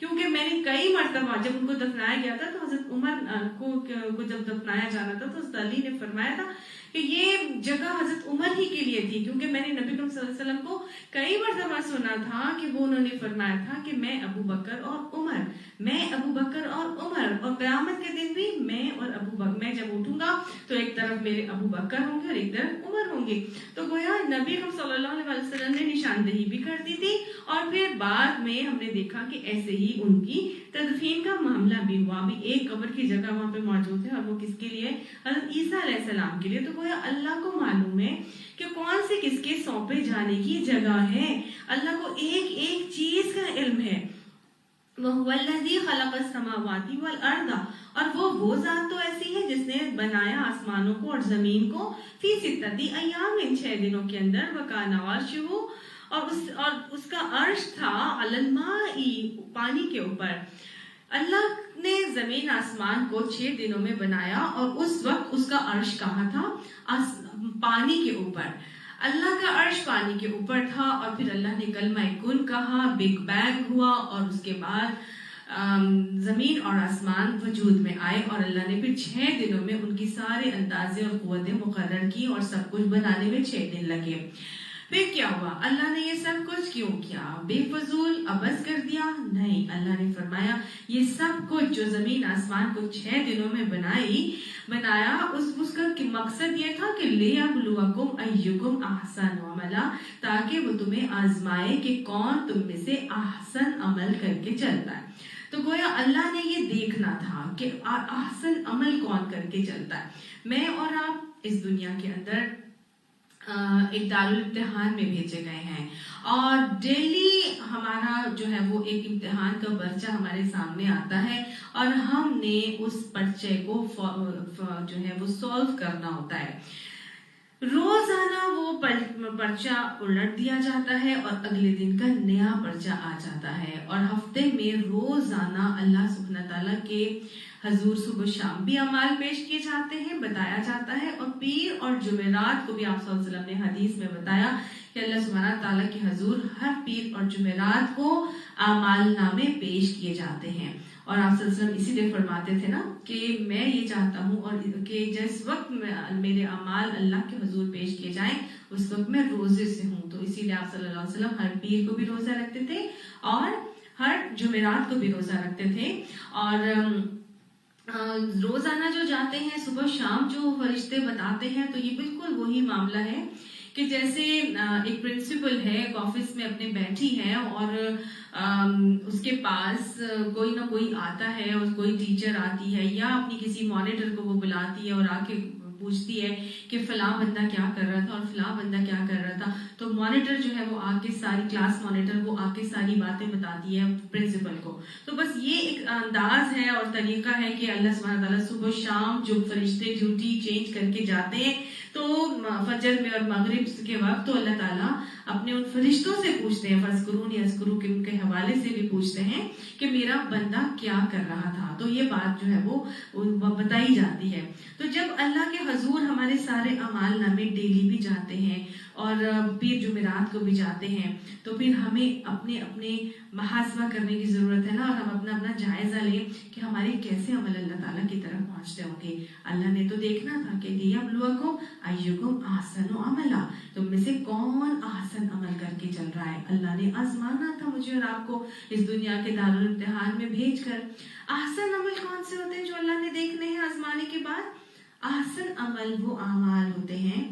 کیونکہ میں نے کئی مرتبہ جب ان کو دفنایا گیا تھا تو حضرت عمر کو جب دفنایا جانا تھا تو حضرت علی نے فرمایا تھا کہ یہ جگہ حضرت عمر ہی کے لیے تھی، کیونکہ میں نے نبی کریم صلی اللہ علیہ وسلم کو کئی مرتبہ سنا تھا کہ وہ انہوں نے فرمایا تھا کہ میں ابو بکر اور عمر، میں ابو بکر اور عمر، اور قیامت کے دن بھی میں اور ابو بکر، میں جب اٹھوں گا تو ایک طرف میرے ابو بکر ہوں گے اور ایک طرف عمر ہوں گے۔ تو گویا نبی ہم صلی اللہ علیہ وسلم نے نشاندہی بھی کر دی تھی، اور پھر بعد میں ہم نے دیکھا کہ ایسے ہی ان کی تدفین کا معاملہ بھی ہوا، بھی ایک قبر کی جگہ وہاں پہ موجود ہے اور وہ کس کے لیے؟ حضرت عیسیٰ علیہ السلام کے لیے۔ تو گویا اللہ کو معلوم ہے کہ کون سے کس کے سونپے جانے کی جگہ ہے، اللہ کو ایک ایک چیز کا علم ہے۔ وَهُوَ الَّذِي خَلَقَ السَّمَاوَاتِ وَالْأَرْضَ، اور وہ ذات تو ایسی ہے جس نے بنایا آسمانوں کو اور زمین کو، فی ستتی ایام، 6 دنوں کے اندر، وَكَانَ عَرْشُهُ، اور اس کا عرش تھا، عَلَى الْمَاءِ، پانی کے اوپر۔ اللہ نے زمین آسمان کو 6 دنوں میں بنایا، اور اس وقت اس کا عرش کہاں تھا؟ پانی کے اوپر۔ اللہ کا عرش پانی کے اوپر تھا، اور پھر اللہ نے کلمہ کن کہا، بگ بینگ ہوا، اور اس کے بعد زمین اور آسمان وجود میں آئے، اور اللہ نے پھر 6 دنوں میں ان کی سارے اندازے اور قوتیں مقرر کی، اور سب کچھ بنانے میں 6 دن لگے۔ پھر کیا ہوا؟ اللہ نے یہ سب کچھ کیوں کیا؟ بے فضول عبث کر دیا؟ نہیں، اللہ نے فرمایا یہ سب کچھ جو زمین آسمان کو 6 دنوں میں بنایا، اس کا مقصد یہ تھا کہ لِيَبْلُوَكُمْ أَيُّكُمْ أَحْسَنُ عَمَلًا، تاکہ وہ تمہیں آزمائے کہ کون تم میں سے احسن عمل کر کے چلتا ہے۔ تو گویا اللہ نے یہ دیکھنا تھا کہ احسن عمل کون کر کے چلتا ہے۔ میں اور آپ اس دنیا کے اندر ایک دارالامتحان میں بھیجے گئے ہیں، اور ڈیلی ہمارا جو ہے وہ ایک امتحان کا پرچہ ہمارے سامنے آتا ہے، اور ہم نے اس پرچے کو جو ہے وہ سولو کرنا ہوتا ہے۔ روزانہ وہ پرچہ الٹ دیا جاتا ہے، اور اگلے دن کا نیا پرچہ آ جاتا ہے، اور ہفتے میں روزانہ اللہ سبحانہ تعالیٰ کے حضور صبح شام بھی اعمال پیش کیے جاتے ہیں، بتایا جاتا ہے، اور پیر اور جمعرات کو بھی آپ صلی اللہ علیہ وسلم نے حدیث میں بتایا کہ اللہ سبحانہ تعالیٰ کے حضور ہر پیر اور جمعرات کو اعمال نامے پیش کیے جاتے ہیں۔ اور آپ صلی اللہ علیہ وسلم اسی لیے فرماتے تھے نا کہ میں یہ چاہتا ہوں اور کہ جس وقت میرے اعمال اللہ کے حضور پیش کیے جائیں اس وقت میں روزے سے ہوں۔ تو اسی لیے آپ صلی اللہ علیہ وسلم ہر پیر کو بھی روزہ رکھتے تھے اور ہر جمعرات کو بھی روزہ رکھتے تھے، اور روزانہ جو جاتے ہیں صبح شام جو فرشتے بتاتے ہیں، تو یہ بالکل وہی معاملہ ہے کہ جیسے ایک پرنسپل ہے، ایک آفس میں اپنے بیٹھی ہے، اور اس کے پاس کوئی نہ کوئی آتا ہے، اور کوئی ٹیچر آتی ہے یا اپنی کسی مانیٹر کو وہ بلاتی ہے اور آ کے پوچھتی ہے کہ فلاں بندہ کیا کر رہا تھا اور فلاں بندہ کیا کر رہا تھا، تو مانیٹر جو ہے وہ آ کے ساری کلاس مانیٹر وہ آ کے ساری باتیں بتاتی ہے پرنسپل کو۔ تو بس یہ ایک انداز ہے اور طریقہ ہے کہ اللہ سبحانہ تعالیٰ صبح شام جو فرشتے ڈیوٹی چینج کر کے جاتے ہیں، تو فجر میں اور مغرب کے وقت تو اللہ تعالیٰ اپنے ان فرشتوں سے پوچھتے ہیں، فَاذْكُرُونِي أَذْكُرُكُمْ کے حوالے سے بھی پوچھتے ہیں کہ میرا بندہ کیا کر رہا تھا۔ تو یہ بات جو ہے وہ بتائی جاتی ہے۔ تو جب اللہ کے حضور ہمارے سارے اعمال نامے ڈیلی بھی جاتے ہیں اور پیر جمعرات کو بھی جاتے ہیں، تو پھر ہمیں اپنے اپنے محاسبہ کرنے کی ضرورت ہے نا، اور ہم اپنا اپنا جائزہ لیں کہ ہمارے کیسے عمل اللہ تعالیٰ کی طرف پہنچتے ہوں گے۔ اللہ نے تو دیکھنا تھا کہ لِيَبْلُوَكُمْ أَيُّكُمْ أَحْسَنُ عَمَلًا، تم میں سے کون احسن عمل کر کے چل رہا ہے۔ اللہ نے آزمانا تھا مجھے اور آپ کو اس دنیا کے دارالامتحان میں بھیج کر۔ احسن عمل کون سے ہوتے ہیں جو اللہ نے دیکھنے ہیں آزمانے کے بعد؟ احسن عمل وہ اعمال ہوتے ہیں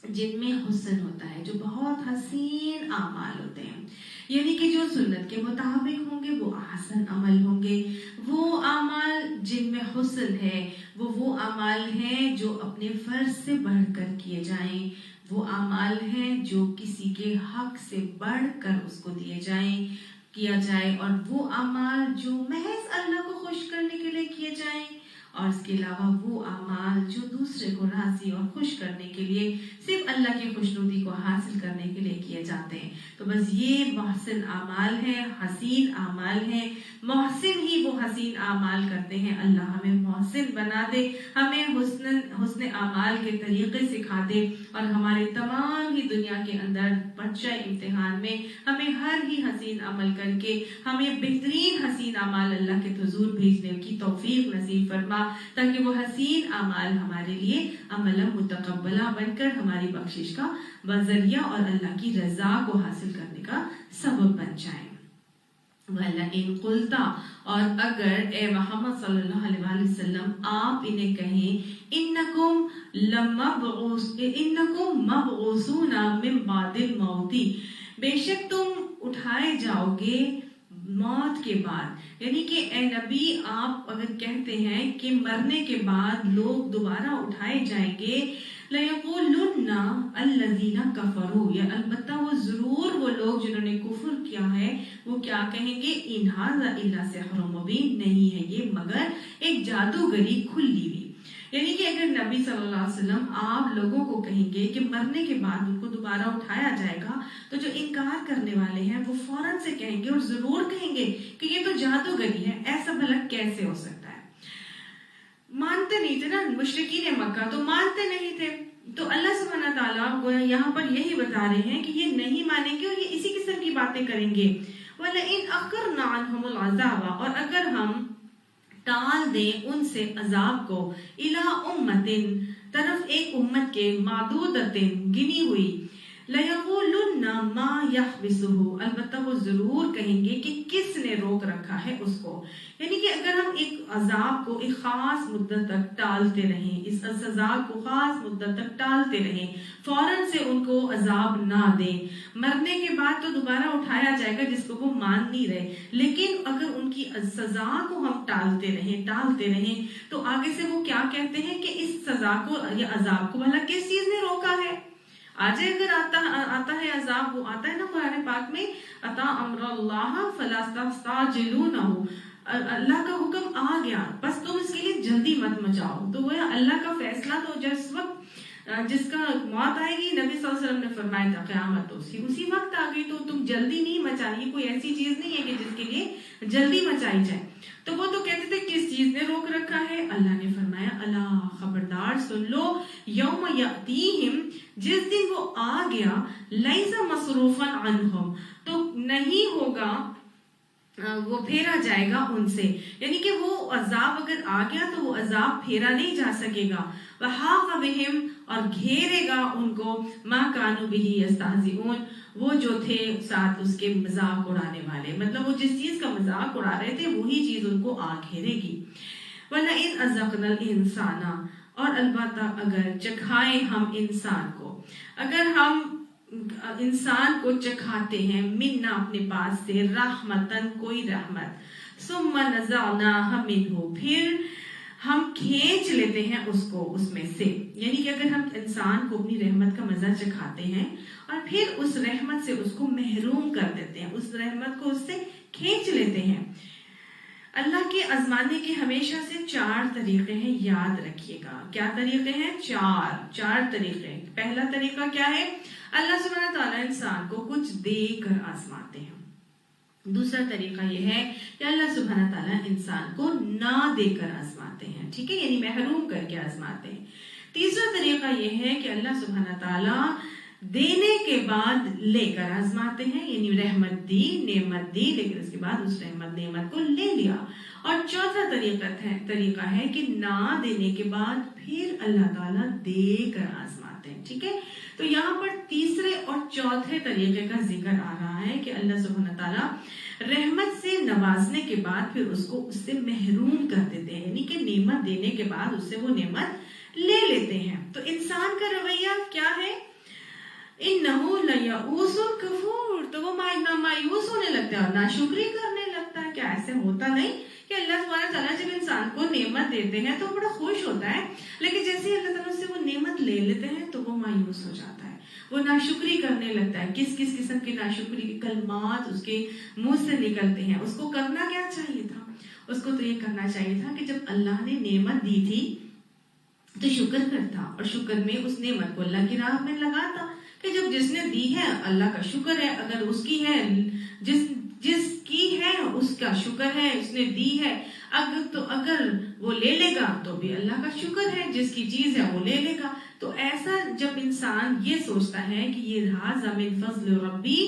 جن میں حسن ہوتا ہے، جو بہت حسین اعمال ہوتے ہیں، یعنی کہ جو سنت کے مطابق ہوں گے وہ احسن عمل ہوں گے۔ وہ اعمال جن میں حسن ہے وہ اعمال ہیں جو اپنے فرض سے بڑھ کر کیے جائیں، وہ اعمال ہیں جو کسی کے حق سے بڑھ کر اس کو کیا جائے، اور وہ اعمال جو محض اللہ کو خوش کرنے کے لیے کیے جائیں، اور اس کے علاوہ وہ اعمال جو دوسرے کو راضی اور خوش کرنے کے لیے صرف اللہ کی خوشنودی کو حاصل کرنے کے لیے کیے جاتے ہیں. تو بس یہ محسن اعمال ہیں، حسین اعمال ہیں. محسن ہی وہ حسین اعمال کرتے ہیں. اللہ ہمیں محسن بنا دے، ہمیں حسن اعمال کے طریقے سکھا دے، اور ہمارے تمام ہی دنیا کے اندر پرچہ امتحان میں ہمیں ہر ہی حسین عمل کر کے ہمیں بہترین حسین اعمال اللہ کے حضور بھیجنے کی توفیق نصیب فرما، تاکہ وہ حسین اعمال ہمارے لیے عملا متقبلہ بن کر ہماری بخشش کا ذریعہ اور اللہ کی رضا کو حاصل کرنے کا سبب بن جائیں. وَلَئِن قُلْتَ، اور اگر اے محمد صلی اللہ علیہ وسلم آپ انہیں کہیں انکم مبعوثون من بعد الموت، بے شک تم اٹھائے جاؤ گے موت کے بعد. یعنی کہ اے نبی آپ اگر کہتے ہیں کہ مرنے کے بعد لوگ دوبارہ اٹھائے جائیں گے، لَيَقُولُنَّ الَّذِينَ كَفَرُوا، یا البتہ وہ ضرور وہ لوگ جنہوں نے کفر کیا ہے وہ کیا کہیں گے، إِنْ هَذَا إِلَّا سِحْرٌ مُبِينٌ، نہیں ہے یہ مگر ایک جادوگری کھلی ہوئی. یعنی کہ اگر نبی صلی اللہ علیہ وسلم آپ لوگوں کو کہیں گے کہ مرنے کے بعد ان کو دوبارہ اٹھایا جائے گا، تو جو انکار کرنے والے ہیں وہ فوراً سے کہیں گے اور ضرور کہیں گے کہ یہ تو جادوگری ہے، ایسا بھلا کیسے ہو سکتا ہے. مانتے نہیں تھے نا مشرکین مکہ، تو مانتے نہیں تھے. تو اللہ سبحانہ تعالیٰ کو یہاں پر یہی بتا رہے ہیں کہ یہ نہیں مانیں گے اور یہ اسی قسم کی باتیں کریں گے. وَلَئِنْ أَخَّرْنَا عَنْهُمُ الْعَذَابَ، اور اگر ہم ٹال دیں ان سے عذاب کو، إِلَىٰ أُمَّةٍ طرف ایک امت کے، معدودۃ گنی ہوئی، لَيَقُولُنَّ مَا يَحْبِسُهُ، البتہ وہ ضرور کہیں گے کہ کس نے روک رکھا ہے اس کو. یعنی کہ اگر ہم ایک عذاب کو ایک خاص مدت تک ٹالتے رہیں، اس سزا کو خاص مدت تک ٹالتے رہیں، فوراً سے ان کو عذاب نہ دیں، مرنے کے بعد تو دوبارہ اٹھایا جائے گا جس کو وہ مان نہیں رہے، لیکن اگر ان کی سزا کو ہم ٹالتے رہیں تو آگے سے وہ کیا کہتے ہیں کہ اس سزا کو یا عذاب کو بھلا کس چیز نے روکا ہے. آج اگر آتا ہے عذاب، وہ آتا ہے نا قرآن پاک میں، اتا امر اللہ فلا تستعجلونہ، اللہ کا حکم آ گیا بس تم اس کے لیے جلدی مت مچاؤ. تو وہ اللہ کا فیصلہ تو جس وقت جس کا موت آئے گی، نبی صلی اللہ علیہ وسلم نے فرمایا تھا قیامت اسی وقت آ گئی، تو تم جلدی نہیں مچائیے. کوئی ایسی چیز نہیں ہے کہ جس کے لیے جلدی مچائی جائے. تو وہ تو کہتے تھے کس چیز نے روک رکھا ہے. اللہ نے فرمایا الا، خبردار سن لو، یوم یاتیہم، جس دن وہ آ گیا، لیس مصروفا عنہم، تو نہیں ہوگا وہ پھیرا جائے گا ان سے. یعنی کہ وہ عذاب اگر آ گیا تو وہ عذاب پھیرا نہیں جا سکے گا. وحاق بہم، اور گھیرے گا ان کو، ما کانوا بہ یستہزئون، وہ جو تھے ساتھ اس کے مذاق اڑانے والے، مطلب وہ جس چیز کا مذاق اڑا رہے تھے وہی چیز ان کو آ گھیرے گی. وَلَئِنْ أَذَقْنَا الْإِنسَانَ، اور البتہ اگر چکھائیں ہم انسان کو، اگر ہم انسان کو چکھاتے ہیں، منا اپنے پاس سے، رحمتن کوئی رحمت، ثم نزعناها منه، پھر ہم کھینچ لیتے ہیں اس کو اس میں سے. یعنی کہ اگر ہم انسان کو اپنی رحمت کا مزہ چکھاتے ہیں اور پھر اس رحمت سے اس کو محروم کر دیتے ہیں، اس رحمت کو اس سے کھینچ لیتے ہیں. اللہ کے آزمانے کے ہمیشہ سے 4 طریقے ہیں، یاد رکھیے گا. کیا طریقے ہیں؟ 4 طریقے. پہلا طریقہ کیا ہے؟ اللہ سبحانہ تعالیٰ انسان کو کچھ دے کر آزماتے ہیں. دوسرا طریقہ یہ ہے کہ اللہ سبحانہ تعالیٰ انسان کو نہ دے کر آزماتے ہیں، ٹھیک ہے، یعنی محروم کر کے آزماتے ہیں. تیسرا طریقہ یہ ہے کہ اللہ سبحانہ تعالیٰ دینے کے بعد لے کر آزماتے ہیں، یعنی رحمت دی، نعمت دی، لیکن اس کے بعد اس نعمت کو لے لیا. اور چوتھا طریقہ ہے کہ نہ دینے کے بعد پھر اللہ تعالیٰ دے کر آزماتے ہیں، ٹھیک ہے. تو یہاں پر تیسرے اور چوتھے طریقے کا ذکر آ رہا ہے کہ اللہ سبحانہ تعالیٰ رحمت سے نوازنے کے بعد پھر اس کو اس سے محروم کر دیتے ہیں، یعنی کہ نعمت دینے کے بعد اس سے وہ نعمت لے لیتے ہیں. تو انسان کا رویہ کیا ہے؟ انہو لیئوس کفور، تو وہ مایوس ہونے لگتا ہے اور ناشکری کرنے لگتا ہے. کیا ایسے ہوتا نہیں کہ اللہ سبحانہ تعالیٰ جب انسان کو نعمت دیتے ہیں تو بڑا خوش ہوتا ہے، لیکن جیسے ہی اللہ تعالیٰ سے وہ نعمت لے لیتے ہیں تو وہ مایوس ہو جاتا ہے، وہ ناشکری کرنے لگتا ہے. کس قسم کی ناشکری کے کلمات اس کے منہ سے نکلتے ہیں. اس کو کرنا کیا چاہیے تھا؟ اس کو تو یہ کرنا چاہیے تھا کہ جب اللہ نے نعمت دی تھی تو شکر کرتا، اور شکر میں اس نعمت کو اللہ کی راہ میں لگاتا، کہ جب جس نے دی ہے اللہ کا شکر ہے، اگر اس کی ہے، جس کی ہے اس کا شکر ہے، اس نے دی ہے، اگر وہ لے لے گا تو بھی اللہ کا شکر ہے، جس کی چیز ہے وہ لے لے گا۔ تو ایسا جب انسان یہ سوچتا ہے کہ یہ ھذا من فضل ربی،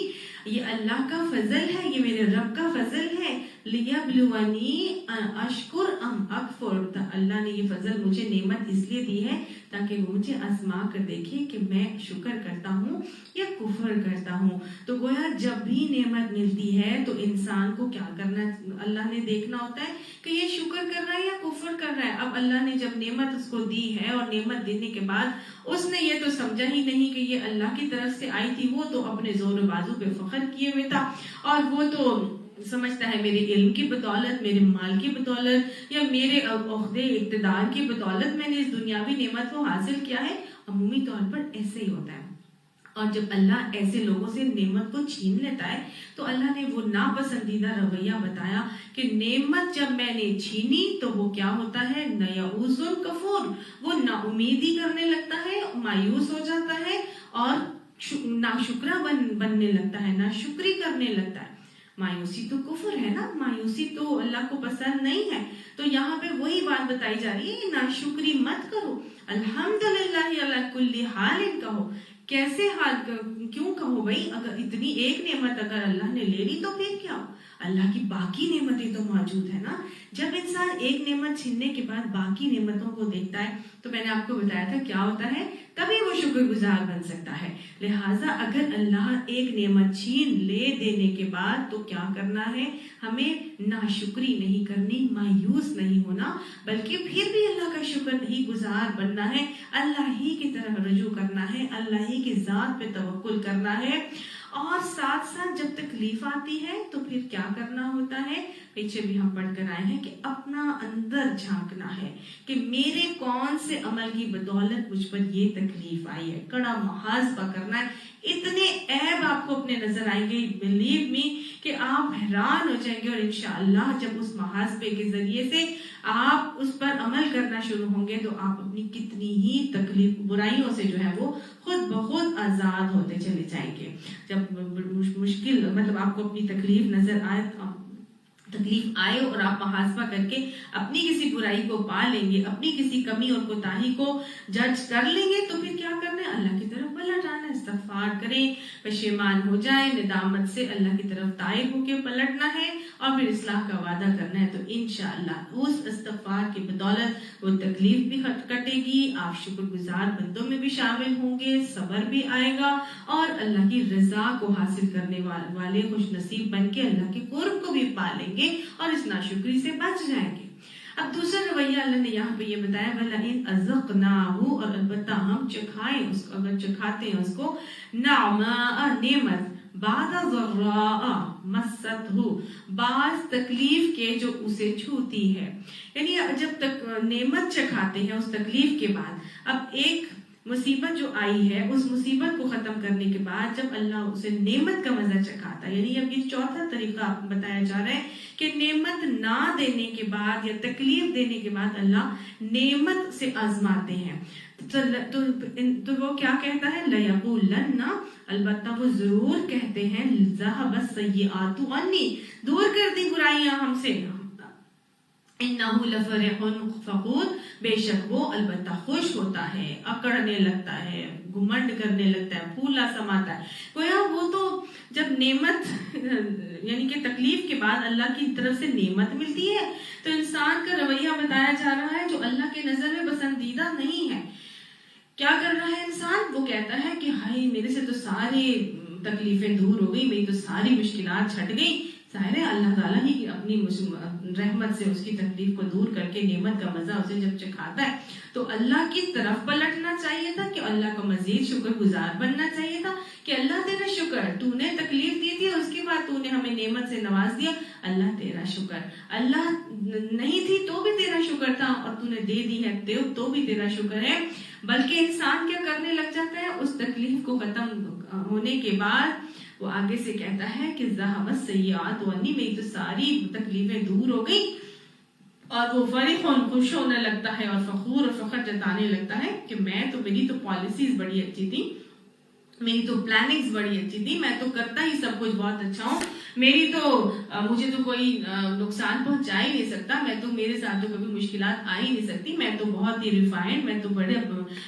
یہ اللہ کا فضل ہے، یہ میرے رب کا فضل ہے، لیبلونی اشکر ام اکفر، اللہ نے یہ فضل مجھے نعمت اس لیے دی ہے تاکہ وہ مجھے آزما کر دیکھے کہ میں شکر کرتا ہوں یا کفر کرتا ہوں۔ تو گویا جب بھی نعمت ملتی ہے تو انسان کو کیا کرنا، اللہ نے دیکھنا ہوتا ہے کہ یہ شکر کر رہا ہے یا کفر کر رہا ہے۔ اب اللہ نے جب نعمت اس کو دی ہے اور نعمت دینے کے بعد اس نے یہ تو سمجھا ہی نہیں کہ یہ اللہ کی طرف سے آئی تھی، وہ تو اپنے زور و بازو پہ فخر کیے ہوئے تھا، اور وہ تو سمجھتا ہے میرے علم کی بدولت، میرے مال کی بدولت یا میرے عہدے اقتدار کی بدولت میں نے اس دنیاوی نعمت کو حاصل کیا ہے۔ عمومی طور پر ایسے ہی ہوتا ہے، اور جب اللہ ایسے لوگوں سے نعمت کو چھین لیتا ہے تو اللہ نے وہ ناپسندیدہ رویہ بتایا کہ نعمت جب میں نے چھینی تو وہ کیا ہوتا ہے، نیؤوس کفور، وہ نا امیدی کرنے لگتا ہے، مایوس ہو جاتا ہے اور ناشکرا بننے لگتا ہے، ناشکری کرنے لگتا ہے۔ مایوسی تو کفر ہے نا، مایوسی تو اللہ کو پسند نہیں ہے۔ تو یہاں پہ وہی بات بتائی جا رہی ہے، ناشکری مت کرو، الحمدللہ علی کل حال کہو۔ کیسے حال کیوں کہو بھائی، اگر اتنی ایک نعمت اگر اللہ نے لے لی تو پھر کیا ہو، اللہ کی باقی نعمتیں تو موجود ہے نا۔ جب انسان ایک نعمت چھیننے کے بعد باقی نعمتوں کو دیکھتا ہے تو میں نے آپ کو بتایا تھا کیا ہوتا ہے، تبھی وہ شکر گزار بن سکتا ہے۔ لہٰذا اگر اللہ ایک نعمت چھین لے دینے کے بعد تو کیا کرنا ہے، ہمیں ناشکری نہیں کرنی، مایوس نہیں ہونا، بلکہ پھر بھی اللہ کا شکر نہیں گزار بننا ہے، اللہ ہی کی طرف رجوع کرنا ہے، اللہ ہی کی ذات پہ توکل کرنا ہے۔ اور ساتھ ساتھ جب تکلیف آتی ہے تو پھر کیا کرنا ہوتا ہے، پیچھے بھی ہم پڑھ کر آئے ہیں کہ اپنا اندر جھانکنا ہے کہ میرے کون سے عمل کی بدولت مجھ پر یہ تکلیف آئی ہے، کڑا محاسبہ کرنا ہے۔ اتنے عیب آپ کو اپنے نظر آئیں گے، بلیو می، کہ آپ حیران ہو جائیں گے، اور انشاءاللہ جب اس محاسبے کے ذریعے سے آپ اس پر عمل کرنا شروع ہوں گے تو آپ اپنی کتنی ہی تکلیف برائیوں سے جو ہے وہ خود بخود آزاد ہوتے چلے جائیں گے۔ جب مشکل مطلب آپ کو اپنی تکلیف نظر آئے، تکلیف آئے اور آپ محاسبہ کر کے اپنی کسی برائی کو پا لیں گے، اپنی کسی کمی اور کوتاہی کو جج کر لیں گے، تو پھر کیا کرنا ہے، اللہ کی طرف پلٹ آنا ہے، استغفار کریں، پشیمان ہو جائیں، ندامت سے اللہ کی طرف تائب ہو کے پلٹنا ہے اور پھر اصلاح کا وعدہ کرنا ہے۔ تو انشاءاللہ اس استغفار کی بدولت وہ تکلیف بھی کٹے گی، آپ شکر گزار بندوں میں بھی شامل ہوں گے، صبر بھی آئے گا، اور اللہ کی رضا کو حاصل کرنے والے خوش نصیب بن کے اللہ کے قرب کو بھی پا لیں گے اور اس ناشکری سے بچ جائیں گے۔ اب دوسرا رویہ اللہ نے یہاں پہ یہ بتایا، وَلَئِنْ أَذَقْنَاهُ، اور البتہ ہم چکھائیں اس کو، اگر چکھاتے ہیں اس کو، نعماء نعمت، بعد ضراء مَسَّتْهُ، بعض تکلیف کے جو اسے چھوتی ہے، یعنی جب تک نعمت چکھاتے ہیں اس تکلیف کے بعد، اب ایک مصیبت جو آئی ہے اس مصیبت کو ختم کرنے کے بعد جب اللہ اسے نعمت کا مزہ چکھاتا ہے، یعنی اب یہ چوتھا طریقہ آپ کو بتایا جا رہا ہے کہ نعمت نہ دینے کے بعد یا تکلیف دینے کے بعد اللہ نعمت سے آزماتے ہیں، تو وہ کیا کہتا ہے، لَيَقُولَنَّ، البتہ وہ ضرور کہتے ہیں، ذَهَبَ السَّيِّئَاتُ عَنِّي، دور کر دی برائیاں ہم سے، انہ لفرح فخور، بے شک وہ البتہ خوش ہوتا ہے، اکڑنے لگتا ہے، گھمنڈ کرنے لگتا ہے، پھولا سماتا ہے۔ گویا وہ تو جب نعمت یعنی کہ تکلیف کے بعد اللہ کی طرف سے نعمت ملتی ہے تو انسان کا رویہ بتایا جا رہا ہے جو اللہ کے نظر میں پسندیدہ نہیں ہے۔ کیا کر رہا ہے انسان، وہ کہتا ہے کہ ہائے میرے سے تو ساری تکلیفیں دور ہو گئی، میری تو ساری مشکلات چھٹ گئی۔ ظاہر ہے اللہ تعالیٰ ہی اپنی رحمت سے اس کی تکلیف کو دور کر کے نعمت کا مزہ اسے جب چکھاتا ہے تو اللہ کی طرف پلٹنا چاہیے تھا کہ اللہ کا مزید شکر گزار بننا چاہیے تھا کہ اللہ تیرا شکر، تو نے تکلیف دی تھی اور اس کے بعد تو نے ہمیں نعمت سے نواز دیا، اللہ تیرا شکر، اللہ نہیں تھی تو بھی تیرا شکر تھا اور تو نے دے دی ہے تو بھی تیرا شکر ہے۔ بلکہ انسان کیا کرنے لگ جاتا ہے، اس تکلیف کو ختم ہونے کے بعد وہ آگے سے کہتا ہے کہ ذَهَبَ السَّيِّئَاتُ عَنِّي، میری تو ساری تکلیفیں دور ہو گئی، اور وہ فرح خوش ہونے لگتا ہے اور فخور اور فخر جتانے لگتا ہے کہ میری تو پالیسیز بڑی اچھی تھی، میری تو پلاننگز بڑی اچھی تھی، میں تو کرتا ہی سب کچھ بہت اچھا ہوں، مجھے تو کوئی نقصان پہنچا ہی نہیں سکتا، میرے ساتھ تو کبھی مشکلات آ ہی نہیں سکتی، میں تو بہت ہی ریفائنڈ، میں تو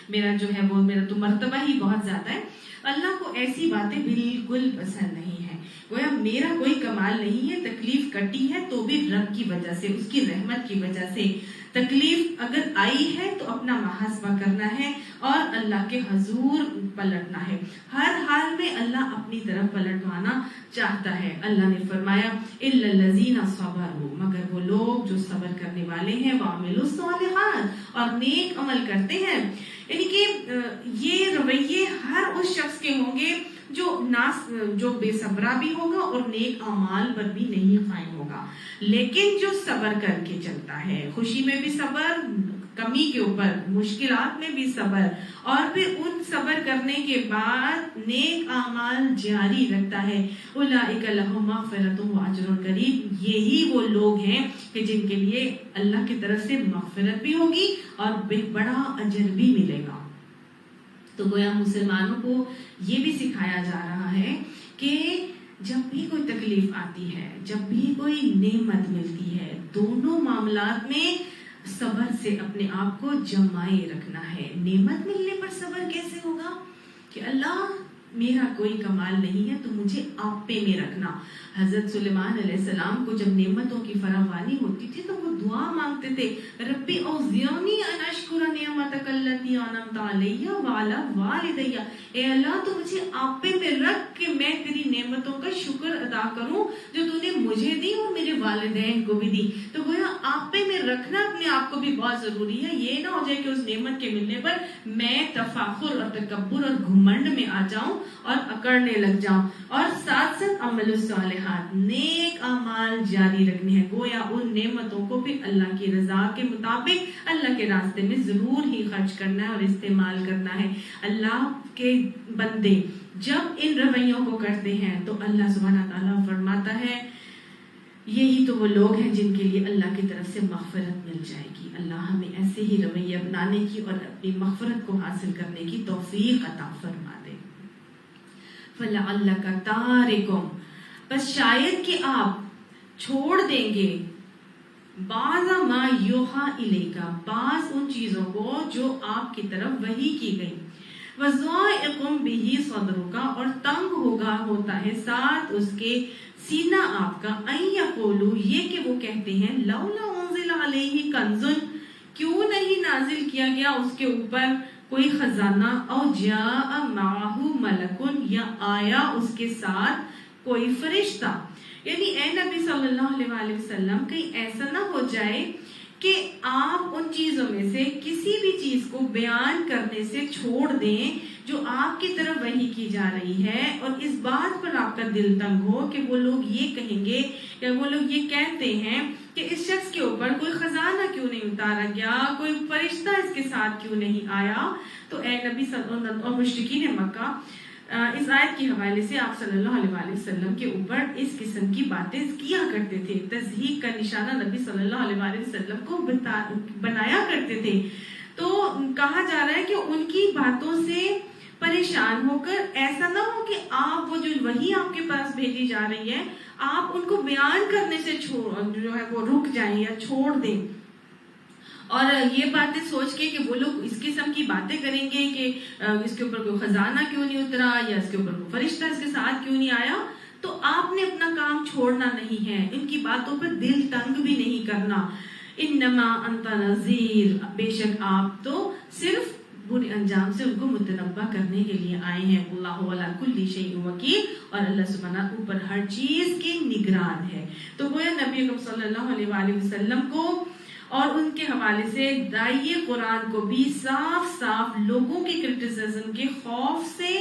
میرا جو ہے وہ میرا تو مرتبہ ہی بہت زیادہ ہے۔ اللہ کو ایسی باتیں بالکل پسند نہیں ہے، گویا میرا کوئی کمال نہیں ہے، تکلیف کٹی ہے تو بھی رب کی وجہ سے، اس کی رحمت کی وجہ سے، تکلیف اگر آئی ہے تو اپنا محاسبہ کرنا ہے اور اللہ کے حضور پلٹنا ہے، ہر حال میں اللہ اپنی طرف پلٹوانا چاہتا ہے۔ اللہ نے فرمایا اِلَّا الَّذِينَ صَبَرُوا، مگر وہ لوگ جو صبر کرنے والے ہیں، وَعَمِلُوا الصَّالِحَاتِ، اور نیک عمل کرتے ہیں، یعنی کہ یہ رویے ہر اس شخص کے ہوں گے جو بے صبرا بھی ہوگا اور نیک اعمال پر بھی نہیں قائم ہوگا، لیکن جو صبر کر کے چلتا ہے، خوشی میں بھی صبر، کمی کے اوپر مشکلات میں بھی صبر، اور پھر ان صبر کرنے کے بعد نیک اعمال جاری رکھتا ہے، اولئک لہم مغفرۃ واجر کریم، یہی وہ لوگ ہیں کہ جن کے لیے اللہ کی طرف سے مغفرت بھی ہوگی اور بڑا اجر بھی ملے گا۔ تو گویا مسلمانوں کو یہ بھی سکھایا جا رہا ہے کہ جب بھی کوئی تکلیف آتی ہے، جب بھی کوئی نعمت ملتی ہے، دونوں معاملات میں صبر سے اپنے آپ کو جمائے رکھنا ہے۔ نعمت ملنے پر صبر کیسے ہوگا؟ کہ اللہ میرا کوئی کمال نہیں ہے تو مجھے آپ پہ میں رکھنا۔ حضرت سلیمان علیہ السلام کو جب نعمتوں کی فراوانی ہوتی تھی تو وہ دعا مانگتے تھے، ربی اوزعنی ان اشکر نعمتک التی انعمت علی وعلی والدی، اے اللہ تو مجھے آپ پہ میں رکھ کہ میں تیری نعمتوں کا شکر ادا کروں جو تو نے مجھے دی اور میرے والدین کو بھی دی۔ تو گویا آپ پہ میں رکھنا اپنے آپ کو بھی بہت ضروری ہے، یہ نہ ہو جائے کہ اس نعمت کے ملنے پر میں تفاخر اور تکبر اور گھمنڈ میں آ جاؤں اور اکڑنے لگ جاؤں، اور ساتھ ساتھ عمل الصالحات، نیک اعمال جاری رکھنے ہیں، گویا ان نعمتوں کو بھی اللہ کی رضا کے مطابق اللہ کے راستے میں ضرور ہی خرچ کرنا ہے اور استعمال کرنا ہے۔ اللہ کے بندے جب ان رویوں کو کرتے ہیں تو اللہ سبحانہ تعالیٰ فرماتا ہے یہی تو وہ لوگ ہیں جن کے لیے اللہ کی طرف سے مغفرت مل جائے گی۔ اللہ ہمیں ایسے ہی رویہ اپنانے کی اور اپنی مغفرت کو حاصل کرنے کی توفیق عطا فرما دے۔ فَلَعَلَّكَ تَارِكٌ، بس شاید کہ آپ چھوڑ دیں گے، بعض ما یوحیٰ الیک، بعض ان چیزوں کو جو آپ کی طرف وحی کی گئی، وَضَائِقٌ بِهِ صَدْرُكَ، اور تنگ ہوتا ہے ساتھ اس کے سینہ آپ کا، ان یقولوا، یہ کہ وہ کہتے ہیں، لولا انزل علیہ کنز، کیوں نہیں نازل کیا گیا اس کے اوپر کوئی خزانہ، او جاء معہ ملک، یا آیا اس کے ساتھ کوئی فرشتہ، یعنی اے نبی صلی اللہ علیہ وآلہ وسلم کہیں ایسا نہ ہو جائے کہ آپ ان چیزوں میں سے کسی بھی چیز کو بیان کرنے سے چھوڑ دیں جو آپ کی طرف وحی کی جا رہی ہے، اور اس بات پر آپ کا دل تنگ ہو کہ وہ لوگ یہ کہیں گے یا وہ لوگ یہ کہتے ہیں کہ اس شخص کے اوپر کوئی خزانہ کیوں نہیں اتارا گیا، کوئی فرشتہ اس کے ساتھ کیوں نہیں آیا۔ تو اے نبی صلی اللہ علیہ وسلم اور مشرکین مکہ اس آیت کے حوالے سے آپ صلی اللہ علیہ وآلہ وسلم کے اوپر اس قسم کی باتیں کیا کرتے تھے، تضحیق کا نشانہ نبی صلی اللہ علیہ وآلہ وسلم کو بنایا کرتے تھے۔ تو کہا جا رہا ہے کہ ان کی باتوں سے پریشان ہو کر ایسا نہ ہو کہ آپ وہ جو وحی آپ کے پاس بھیجی جا رہی ہے آپ ان کو بیان کرنے سے جو ہے وہ رک جائیں یا چھوڑ دیں، اور یہ باتیں سوچ کے کہ وہ لوگ اس قسم کی باتیں کریں گے کہ اس کے اوپر کوئی خزانہ کیوں نہیں اترا یا اس کے اوپر کوئی فرشتہ اس کے ساتھ کیوں نہیں آیا، تو آپ نے اپنا کام چھوڑنا نہیں ہے، ان کی باتوں پر دل تنگ بھی نہیں کرنا۔ انما انت نذیر، بے شک آپ تو صرف برے انجام سے ان کو متنبہ کرنے کے لیے آئے ہیں۔ اللہ علی کل شیء وکیل، اور اللہ سبحانہ اوپر ہر چیز کے نگران ہے۔ تو گویا نبی اکرم صلی اللہ علیہ وآلہ وسلم کو اور ان کے حوالے سے داعی قرآن کو بھی صاف صاف لوگوں کی کرٹیسزم کے خوف سے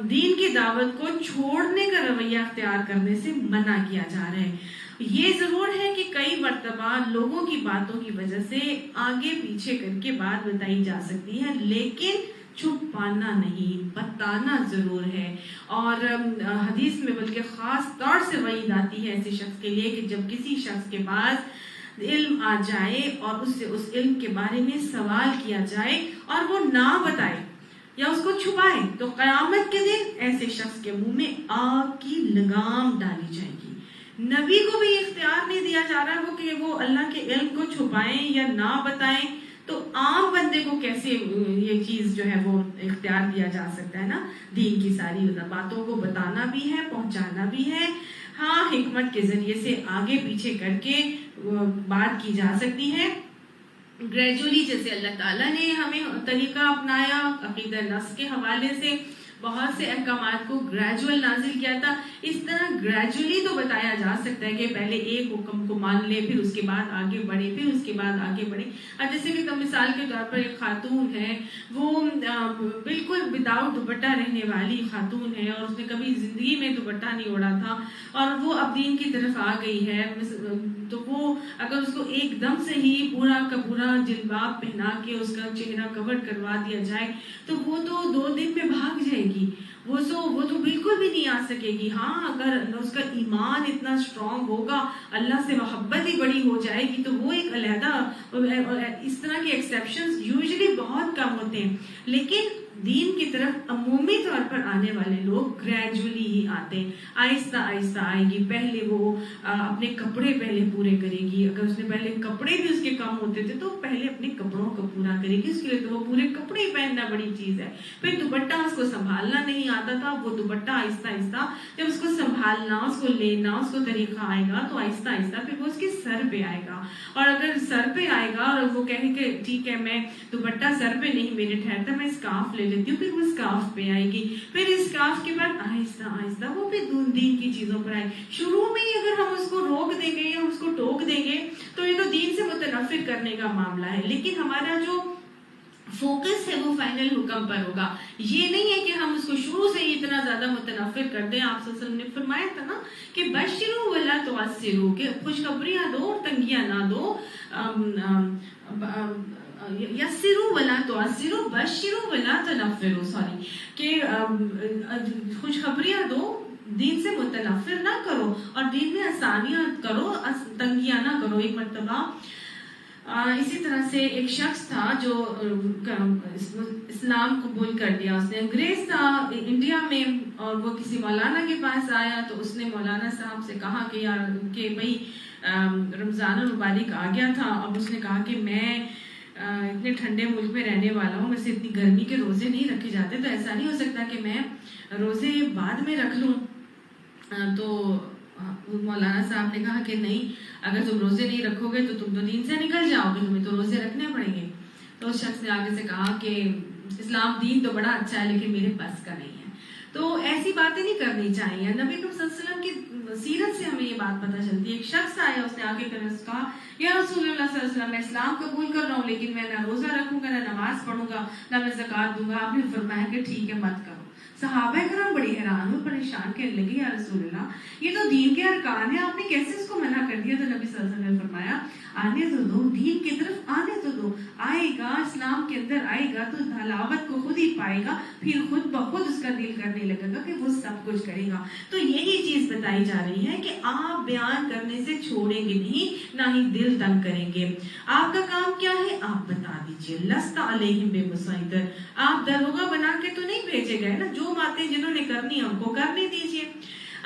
دین کی دعوت کو چھوڑنے کا رویہ اختیار کرنے سے منع کیا جا رہا ہے۔ یہ ضرور ہے کہ کئی مرتبہ لوگوں کی باتوں کی وجہ سے آگے پیچھے کر کے بات بتائی جا سکتی ہے، لیکن چھپانا نہیں، بتانا ضرور ہے۔ اور حدیث میں بلکہ خاص طور سے وعید آتی ہے ایسے شخص کے لیے کہ جب کسی شخص کے پاس علم آ جائے اور اس سے اس علم کے بارے میں سوال کیا جائے اور وہ نہ بتائے یا اس کو چھپائے، تو قیامت کے دن ایسے شخص کے منہ میں آگ کی لگام ڈالی جائے گی۔ نبی کو بھی اختیار نہیں دیا جا رہا کہ وہ اللہ کے علم کو چھپائیں یا نہ بتائیں، تو عام بندے کو کیسے یہ چیز جو ہے وہ اختیار دیا جا سکتا ہے نا؟ دین کی ساری باتوں کو بتانا بھی ہے، پہنچانا بھی ہے، ہاں حکمت کے ذریعے سے آگے پیچھے کر کے بات کی جا سکتی ہے۔ گریجولی جیسے اللہ تعالیٰ نے ہمیں طریقہ اپنایا عقیدہ نفس کے حوالے سے بہت سے احکامات کو گریجول نازل کیا تھا، اس طرح گریجولی تو بتایا جا سکتا ہے کہ پہلے ایک حکم کو مان لے، پھر اس کے بعد آگے بڑھے، پھر اس کے بعد آگے بڑھے۔ اب جیسے کہ مثال کے طور پر ایک خاتون ہے، وہ بالکل وداؤٹ دوپٹہ رہنے والی خاتون ہے اور اس نے کبھی زندگی میں دوپٹہ نہیں اوڑھا تھا اور وہ اب دین کی طرف آ گئی ہے، تو وہ اگر اس کو ایک دم سے ہی پورا کا پورا جلباب پہنا کے اس کا چہرہ کور کروا دیا جائے تو وہ تو 2 دن میں بھاگ جائے گی، وہ تو بالکل بھی نہیں آ سکے گی۔ ہاں اگر اس کا ایمان اتنا اسٹرانگ ہوگا، اللہ سے محبت ہی بڑی ہو جائے گی، تو وہ ایک علیحدہ، اس طرح کے ایکسیپشنز یوزلی بہت کم ہوتے ہیں، لیکن دین کی طرف عمومی طور پر آنے والے لوگ گریجولی ہی آتے ہیں، آہستہ آہستہ آئے گی۔ پہلے وہ اپنے کپڑے پہلے پورے کرے گی، اگر اس نے پہلے کپڑے بھی اس کے کم ہوتے تھے تو پہلے اپنے کپڑوں کو پورا کرے گی، اس کے لیے تو وہ پورے کپڑے پہننا بڑی چیز ہے۔ پھر دوپٹہ اس کو سنبھالنا نہیں آتا تھا، وہ دوپٹہ آہستہ آہستہ جب اس کو سنبھالنا، اس کو لینا، اس کو طریقہ آئے گا تو آہستہ آہستہ پھر وہ اس کے سر پہ آئے گا، اور اگر سر پہ آئے گا اور وہ کہے کہ ٹھیک ہے میں دوپٹہ سر پہ نہیں میرے ٹھہرتا، میں اسکارف لے لیتی ہوں، پھر وہ اسکارف پہ آئے گی، پھر اسکارف کے بعد آہستہ آہستہ وہ پھر دین کی چیزوں پر آئے۔ شروع میں ہی اگر ہم اس کو روک دیں گے یا اس کو ٹوک دیں گے تو یہ تو دین سے متنفر کرنے کا معاملہ ہے، لیکن ہمارا جو فوکس ہے وہ فائنل حکم پر ہوگا۔ یہ نہیں ہے کہ ہم اس کو شروع سے ہی اتنا زیادہ متنفر کر دیں۔ آپ صلی اللہ علیہ وسلم نے فرمایا تھا نا کہ بشروا ولا تعسروا، کہ خوشخبریاں دو اور تنگیاں نہ دو، یسروا ولا تعسروا بشروا ولا تنفروا، کہ خوشخبریاں دو، دین سے متنفر نہ کرو اور دین میں آسانیاں کرو، تنگیاں نہ کرو۔ ایک مرتبہ اسی طرح سے ایک شخص تھا جو اسلام قبول کر لیا، اس نے انگریز تھا انڈیا میں، اور وہ کسی مولانا کے پاس آیا تو اس نے مولانا صاحب سے کہا کہ یار کہ بھائی رمضان المبارک آ گیا تھا، اب اس نے کہا کہ میں اتنے ٹھنڈے ملک میں رہنے والا ہوں، میں سے اتنی گرمی کے روزے نہیں رکھے جاتے، تو ایسا نہیں ہو سکتا کہ میں روزے بعد میں رکھ لوں۔ تو مولانا صاحب نے کہا کہ نہیں، اگر تم روزے نہیں رکھو گے تو تم تو دین سے نکل جاؤ گے، تمہیں تو روزے رکھنے پڑیں گے۔ تو اس شخص نے آگے سے کہا کہ اسلام دین تو بڑا اچھا ہے لیکن میرے بس کا نہیں ہے۔ تو ایسی باتیں نہیں کرنی چاہیے۔ نبی کریم صلی اللہ علیہ وسلم کی سیرت سے ہمیں یہ بات پتہ چلتی ہے۔ ایک شخص آیا، اس نے آگے کر کہا یا رسول اللہ صلی اللہ علیہ وسلم میں اسلام قبول کر رہا ہوں لیکن میں نہ روزہ رکھوں گا، نہ نماز پڑھوں گا، نہ میں زکوٰۃ دوں گا۔ آپ نے فرمایا کہ ٹھیک ہے مت کرو۔ صحابہ کرام بڑی حیران ہوئے، پریشان کہنے لگے یا رسول اللہ یہ تو دین کے ارکان ہے، آپ نے کیسے اس کو منع کر دیا؟ تو نبی صلی اللہ علیہ وسلم نے فرمایا آنے تو دو، دین کی طرف آنے تو دو، آئے گا اسلام کے اندر آئے گا تو حلاوت کو خود ہی پائے گا، پھر خود بخود اس کا دل کرنے لگے گا کہ وہ سب کچھ کرے گا۔ تو یہی چیز بتائی جا رہی ہے کہ آپ بیان کرنے سے چھوڑیں گے نہیں، نہ ہی دل تنگ کریں گے۔ آپ کا کام کیا ہے؟ آپ بتا دیجئے، لست علیہم بمسیطر، آپ دروغہ بنا کے تو نہیں بھیجے گئے نا، جو باتیں جنہوں نے کرنی ہم کو کرنے دیجئے۔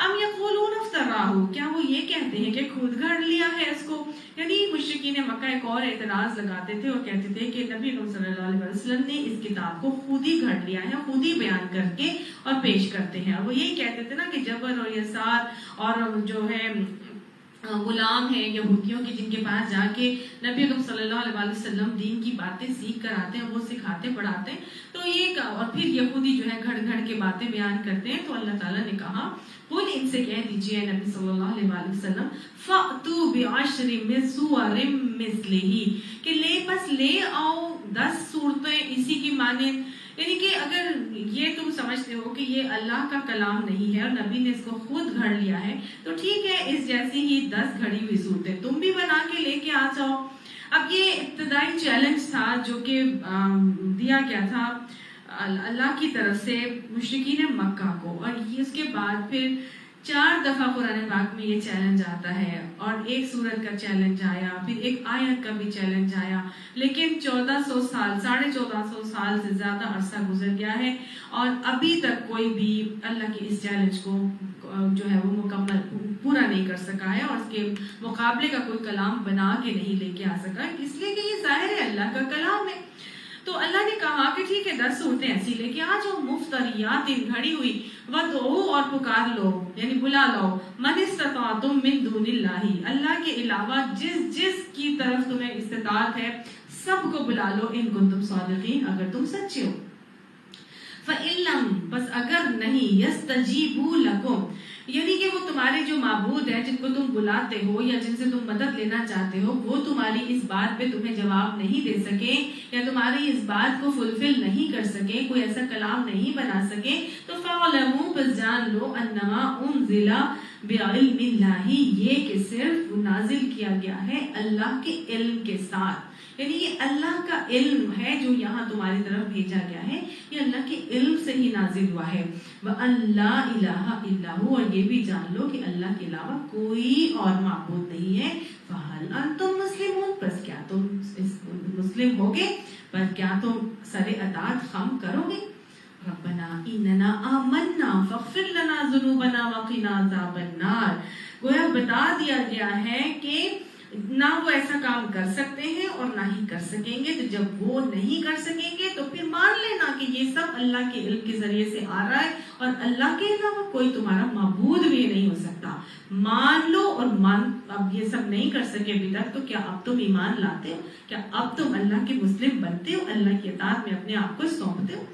ام یقولون افتراہ، کیا وہ یہ کہتے ہیں کہ خود گھڑ لیا ہے اس کو؟ یعنی مشرکین مکہ ایک اور اعتراض لگاتے تھے اور کہتے تھے کہ نبی صلی اللہ علیہ وسلم نے اس کتاب کو خود ہی گھڑ لیا ہے، خود ہی بیان کر کے اور پیش کرتے ہیں۔ اور وہ یہی کہتے تھے نا کہ جبر اور یسار اور جو ہے غلام ہیں یہودیوں کے، جن کے پاس جا کے نبی اکرم صلی اللہ علیہ وسلم دین کی باتیں سیکھ کر آتے ہیں، وہ سکھاتے پڑھاتے ہیں، تو یہ اور پھر یہودی جو ہے گھڑ گھڑ کے باتیں بیان کرتے ہیں۔ تو اللہ تعالیٰ نے کہا قل ان سے کہہ دیجئے نبی صلی اللہ علیہ وسلم فَأْتُوا بِعَشْرٍ سُوَرٍ مِثْلِهِ، کہ لے آؤ 10 صورتیں اسی کی مانند۔ یعنی کہ اگر یہ تم سمجھتے ہو کہ یہ اللہ کا کلام نہیں ہے اور نبی نے اس کو خود گھڑ لیا ہے تو ٹھیک ہے، اس جیسی ہی 10 گھڑی ہوئی صورتیں تم بھی بنا کے لے کے آ جاؤ۔ اب یہ ابتدائی چیلنج تھا جو کہ دیا گیا تھا اللہ کی طرف سے مشرکین مکہ کو، اور اس کے بعد پھر 4 دفعہ قرآن پاک میں یہ چیلنج آتا ہے، اور ایک سورت کا چیلنج آیا، پھر ایک آیت کا بھی چیلنج آیا، لیکن 1400 سال 1450 سال سے زیادہ عرصہ گزر گیا ہے اور ابھی تک کوئی بھی اللہ کے اس چیلنج کو جو ہے وہ مکمل پورا نہیں کر سکا ہے، اور اس کے مقابلے کا کوئی کلام بنا کے نہیں لے کے آ سکا، اس لیے کہ یہ ظاہر ہے اللہ کا کلام ہے۔ تو اللہ نے کہا کہ ٹھیک ہے 10 صورتیں ایسی لے کے آ جاؤ مفتریات گھڑی ہوئی، وَدْعُوا اور پکار لو، یعنی بلا لو، مَنِ اسْتَطَعْتُم مِّن دُونِ اللَّهِ، اللہ کے علاوہ جس کی طرف تمہیں استطاعت ہے سب کو بلا لو، ان کنتم صادقین اگر تم سچے ہو۔ فَإِن لَّمْ بس اگر نہیں، يَسْتَجِيبُوا لَكُمْ یعنی کہ وہ تمہارے جو معبود ہیں جن کو تم بلاتے ہو یا جن سے تم مدد لینا چاہتے ہو، وہ تمہاری اس بات پہ تمہیں جواب نہیں دے سکے یا تمہاری اس بات کو فلفل نہیں کر سکے، کوئی ایسا کلام نہیں بنا سکے، تو فَاعْلَمُوا بس جان لو انما انزل بعلم اللہ، یہ کہ صرف نازل کیا گیا ہے اللہ کے علم کے ساتھ، یعنی یہ اللہ کا علم ہے جو یہاں تمہاری طرف بھیجا گیا ہے، یہ اللہ کے علم سے ہی نازل ہوا ہے۔ وَأَن لَا إِلَٰهَ إِلَّا هُوَ اور یہ بھی جان لو کہ اللہ کے علاوہ کوئی اور معبود نہیں ہے۔ فَهَلْ أَنْتُمْ مُسْلِمُونَ بس کیا تم مسلم ہوگے، پر کیا تم سر اطاعت خم کرو گے؟ ربنا اننا آمنا فاغفر لنا ذنوبنا وقنا عذاب النار، گویا بتا دیا گیا ہے کہ نہ وہ ایسا کام کر سکتے ہیں اور نہ ہی کر سکیں گے، تو جب وہ نہیں کر سکیں گے تو پھر مان لینا کہ یہ سب اللہ کے علم کے ذریعے سے آ رہا ہے اور اللہ کے علاوہ کوئی تمہارا معبود بھی نہیں ہو سکتا، مان لو۔ اور اب یہ سب نہیں کر سکے ابھی تک، تو کیا اب تم ایمان لاتے ہو؟ کیا اب تم اللہ کے مسلم بنتے ہو، اللہ کی اطاعت میں اپنے آپ کو سونپتے ہو؟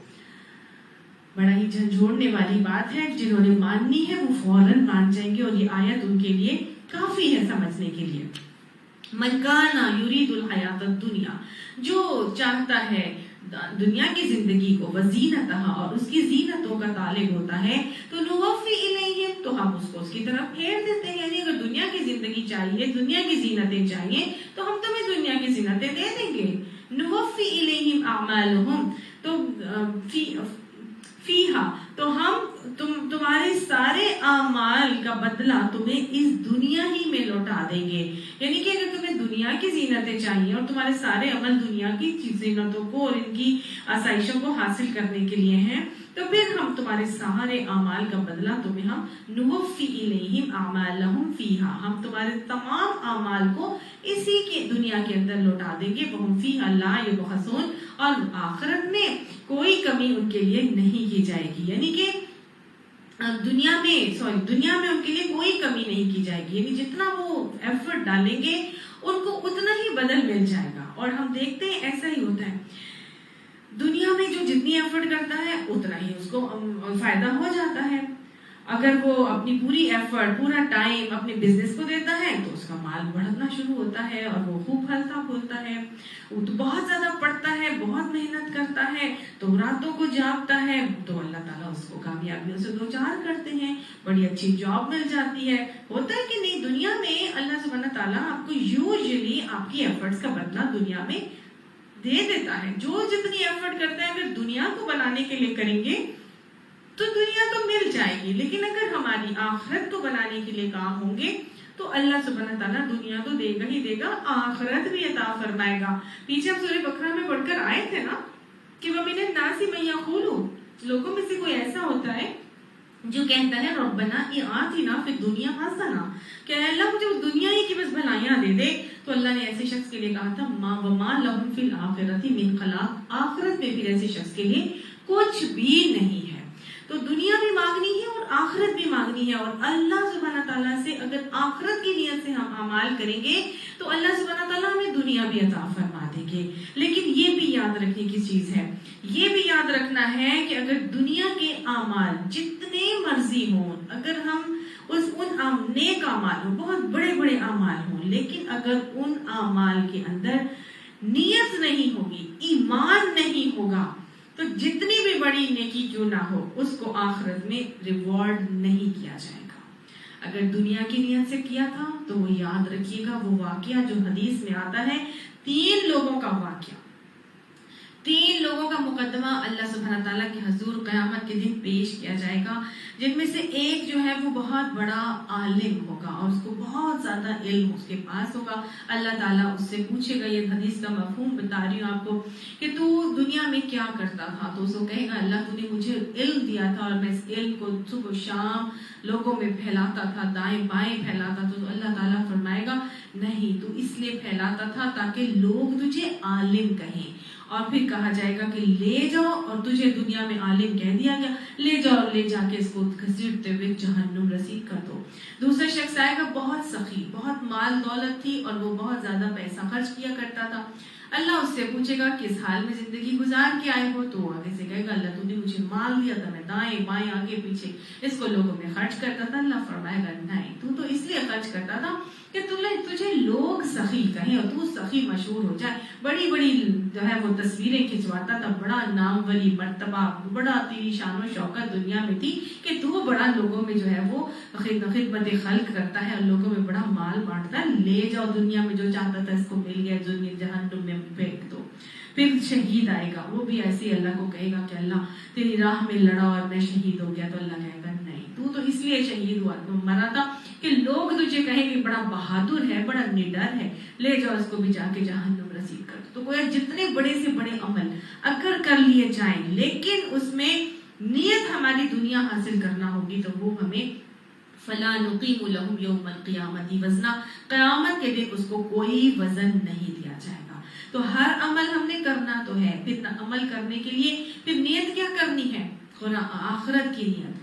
بڑا ہی جھنجھوڑنے والی بات ہے، جنہوں نے ماننی ہے وہ فوراً مان جائیں گے، اور یہ آیت ان کے لیے کافی ہے سمجھنے کے لیے۔ من کان یرید الحیات الدنیا، جو چاہتا ہے دنیا کی زندگی کو، وزینتہا اور اس کی زینتوں کا طالب ہوتا ہے، تو نوفی الیہم تو ہم اس کو اس کی طرف پھیر دیتے ہیں، یعنی اگر دنیا کی زندگی چاہیے، دنیا کی زینتیں چاہیے تو ہم تمہیں دنیا کی زینتیں دے دیں گے۔ نوفی الیہم اعمالہم تو فیہا تو ہم تمہارے سارے اعمال کا بدلہ تمہیں اس دنیا ہی میں لوٹا دیں گے، یعنی کہ اگر تمہیں دنیا کی زینتیں چاہیے اور تمہارے سارے عمل دنیا کی زینتوں کو اور ان کی آسائشوں کو حاصل کرنے کے لیے ہیں، تو پھر ہم تمہارے سارے اعمال کا بدلہ تمہیں ہم نوفی الیہم اعمالہم فیہا، ہم تمہارے تمام اعمال کو اسی کی دنیا کے اندر لوٹا دیں گے، وہم فیہا لا یبخسون اور آخرت میں کوئی کمی ان کے لیے نہیں کی جائے گی، یعنی کہ دنیا میں ان کے لیے کوئی کمی نہیں کی جائے گی، یعنی جتنا وہ ایفرٹ ڈالیں گے ان کو اتنا ہی بدل مل جائے گا۔ اور ہم دیکھتے ہیں ایسا ہی ہوتا ہے، دنیا میں جو جتنی ایفرٹ کرتا ہے اتنا ہی اس کو فائدہ ہو جاتا ہے۔ اگر وہ اپنی پوری ایفرٹ، پورا ٹائم اپنے بزنس کو دیتا ہے تو اس کا مال بڑھنا شروع ہوتا ہے اور وہ خوب پھلتا پھولتا ہے، وہ تو بہت زیادہ پڑھتا ہے، بہت محنت کرتا ہے، تو راتوں کو جاگتا ہے، تو اللہ تعالیٰ اس کو کامیابیوں سے دوچار کرتے ہیں، بڑی اچھی جاب مل جاتی ہے۔ ہوتا ہے کہ نہیں، دنیا میں اللہ سبحانہ تعالیٰ آپ کو یوزلی آپ کی ایفرٹس کا بدلہ دنیا میں دے دیتا ہے۔ جو جتنی ایفرٹ کرتے ہیں اگر دنیا کو بنانے کے لیے کریں گے تو دنیا تو مل جائے گی، لیکن اگر ہماری آخرت کو بنانے کے لیے کام ہوں گے تو اللہ سبحانہ تعالیٰ دنیا تو دے گا ہی دے گا، آخرت بھی عطا فرمائے گا۔ پیچھے ہم سورہ بقرہ میں پڑھ کر آئے تھے نا کہ وَمِنَ النَّاسِ مَن يَقُولُ، لوگوں میں سے کوئی ایسا ہوتا ہے جو کہتا ہے ربنا آتنا فی الدنیا حسنہ، کہ اللہ مجھے دنیا ہی کی بس بھلائیاں دے دے، تو اللہ نے ایسے شخص کے لیے کہا تھا وَمَا لَهُمْ فِي الْآخِرَةِ مِنْ خَلَاقٍ، آخرت میں پھر ایسے شخص کے لیے کچھ بھی نہیں ہے۔ تو دنیا بھی مانگنی ہے اور آخرت بھی مانگنی ہے، اور اللہ سبحانہ تعالیٰ سے اگر آخرت کی نیت سے ہم اعمال کریں گے تو اللہ سبحانہ تعالیٰ ہمیں دنیا بھی عطا فرما دیں گے۔ لیکن یہ بھی یاد رکھنے کی چیز ہے، یہ بھی یاد رکھنا ہے کہ اگر دنیا کے اعمال جتنے مرضی ہوں، اگر ہم ان نیک اعمال ہوں، بہت بڑے بڑے اعمال ہوں، لیکن اگر ان اعمال کے اندر نیت نہیں ہوگی، ایمان نہیں ہوگا، تو جتنی بھی بڑی نیکی کیوں نہ ہو اس کو آخرت میں ریوارڈ نہیں کیا جائے گا۔ اگر دنیا کی نیت سے کیا تھا تو وہ یاد رکھیے گا وہ واقعہ جو حدیث میں آتا ہے، 3 لوگوں کا واقعہ، 3 لوگوں کا مقدمہ اللہ سبحانہ اللہ تعالیٰ کے حضور قیامت کے دن پیش کیا جائے گا، جن میں سے ایک جو ہے وہ بہت بڑا عالم ہوگا اور اس کو بہت زیادہ علم اس کے پاس ہوگا. اللہ تعالیٰ اس سے پوچھے گا، یہ حدیث کا مفہوم بتا رہی ہوں آپ کو، کہ تو دنیا میں کیا کرتا تھا؟ تو اس کو کہے گا اللہ تو نے مجھے علم دیا تھا اور میں اس علم کو صبح و شام لوگوں میں پھیلاتا تھا، دائیں بائیں پھیلاتا تھا. تو اللہ تعالیٰ فرمائے گا نہیں، تو اس لیے پھیلاتا تھا تاکہ لوگ تجھے عالم کہیں. اور پھر کہا جائے گا کہ لے جاؤ، اور تجھے دنیا میں عالم کہہ دیا گیا، لے جاؤ اور لے جا کے اس کو گھسیٹتے ہوئے جہنم رسید کر دو. دوسرا شخص آئے گا بہت سخی، بہت مال دولت تھی اور وہ بہت زیادہ پیسہ خرچ کیا کرتا تھا. اللہ اس سے پوچھے گا کس حال میں زندگی گزار کے آئے ہو؟ تو وہ آگے سے کہے گا اللہ تو نے مجھے مال دیا تھا، میں دائیں بائیں آگے پیچھے اس کو لوگوں میں خرچ کرتا تھا. اللہ فرمائے گا نہیں، تو اس لیے خرچ کرتا تھا کہ تجھے لوگ سخی کہیں اور تو سخی مشہور ہو جائے. بڑی بڑی جو ہے وہ تصویریں کھنچواتا تھا، بڑا ناموری مرتبہ، بڑا تیری شان و شوکت دنیا میں تھی کہ تو بڑا لوگوں میں جو ہے وہ خدمت خلق کرتا ہے اور لوگوں میں بڑا مال بانٹتا ہے. لے جاؤ، دنیا میں جو چاہتا تھا اس کو مل گیا، جہنم میں پھینک دو. پھر شہید آئے گا، وہ بھی ایسے اللہ کو کہے گا کہ اللہ تیری راہ میں لڑا اور میں شہید ہو گیا. تو اللہ کہے گا نہیں، تو اس لیے شہید ہوا مرا تھا کہ لوگ تجھے کہیں کہ بڑا بہادر ہے، بڑا نڈر ہے، لے جاؤ اس کو بھی جا کے جہنم رسید کر دو. تو گویا جتنے بڑے سے بڑے عمل اگر کر لیے جائیں لیکن اس میں نیت ہماری دنیا حاصل کرنا ہوگی تو وہ ہمیں فلا نقیم لہم یوم القیامت وزنا، قیامت کے دن اس کو کوئی وزن نہیں دیا جائے گا. تو ہر عمل ہم نے کرنا تو ہے، پھر عمل کرنے کے لیے پھر نیت کیا کرنی ہے؟ آخرت کی نیت،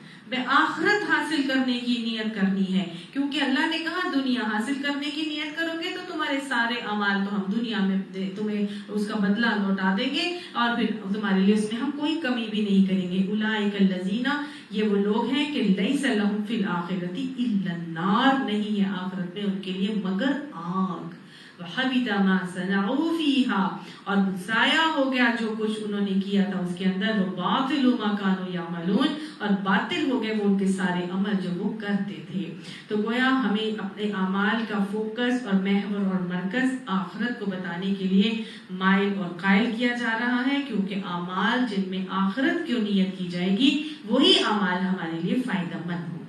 آخرت حاصل کرنے کی نیت کرنی ہے. کیونکہ اللہ نے کہا دنیا حاصل کرنے کی نیت کرو گے تو تمہارے سارے اعمال تو ہم دنیا میں تمہیں اس کا بدلہ لوٹا دیں گے اور پھر تمہارے لیے اس میں ہم کوئی کمی بھی نہیں کریں گے. اولئک الذین، یہ وہ لوگ ہیں کہ لیس لہم فی الآخرۃ الا النار، نہیں ہے آخرت میں ان کے لیے مگر آگ. وحبط ما صنعوا فیها، اور ضائع ہو گیا جو کچھ انہوں نے کیا تھا اس کے اندر. وباطل ما كانوا يعملون، اور باطل ہو گئے وہ ان کے سارے عمل جو وہ کرتے تھے. تو گویا ہمیں اپنے اعمال کا فوکس اور محور اور مرکز آخرت کو بتانے کے لیے مائل اور قائل کیا جا رہا ہے، کیونکہ اعمال جن میں آخرت کی نیت کی جائے گی وہی اعمال ہمارے لیے فائدہ مند ہوں گے.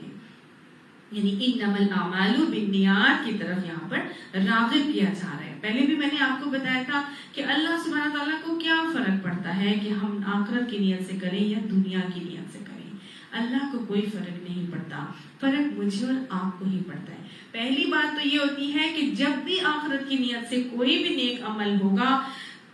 یعنی انما الاعمال بالنیات کی طرف یہاں پر راغب کیا جا رہا ہے. پہلے بھی میں نے آپ کو بتایا تھا کہ اللہ سبحانہ تعالیٰ کو کیا فرق پڑتا ہے کہ ہم آخرت کی نیت سے کریں یا دنیا کی نیت سے کریں. اللہ کو کوئی فرق نہیں پڑتا، فرق مجھے اور آپ کو ہی پڑتا ہے. پہلی بات تو یہ ہوتی ہے کہ جب بھی آخرت کی نیت سے کوئی بھی نیک عمل ہوگا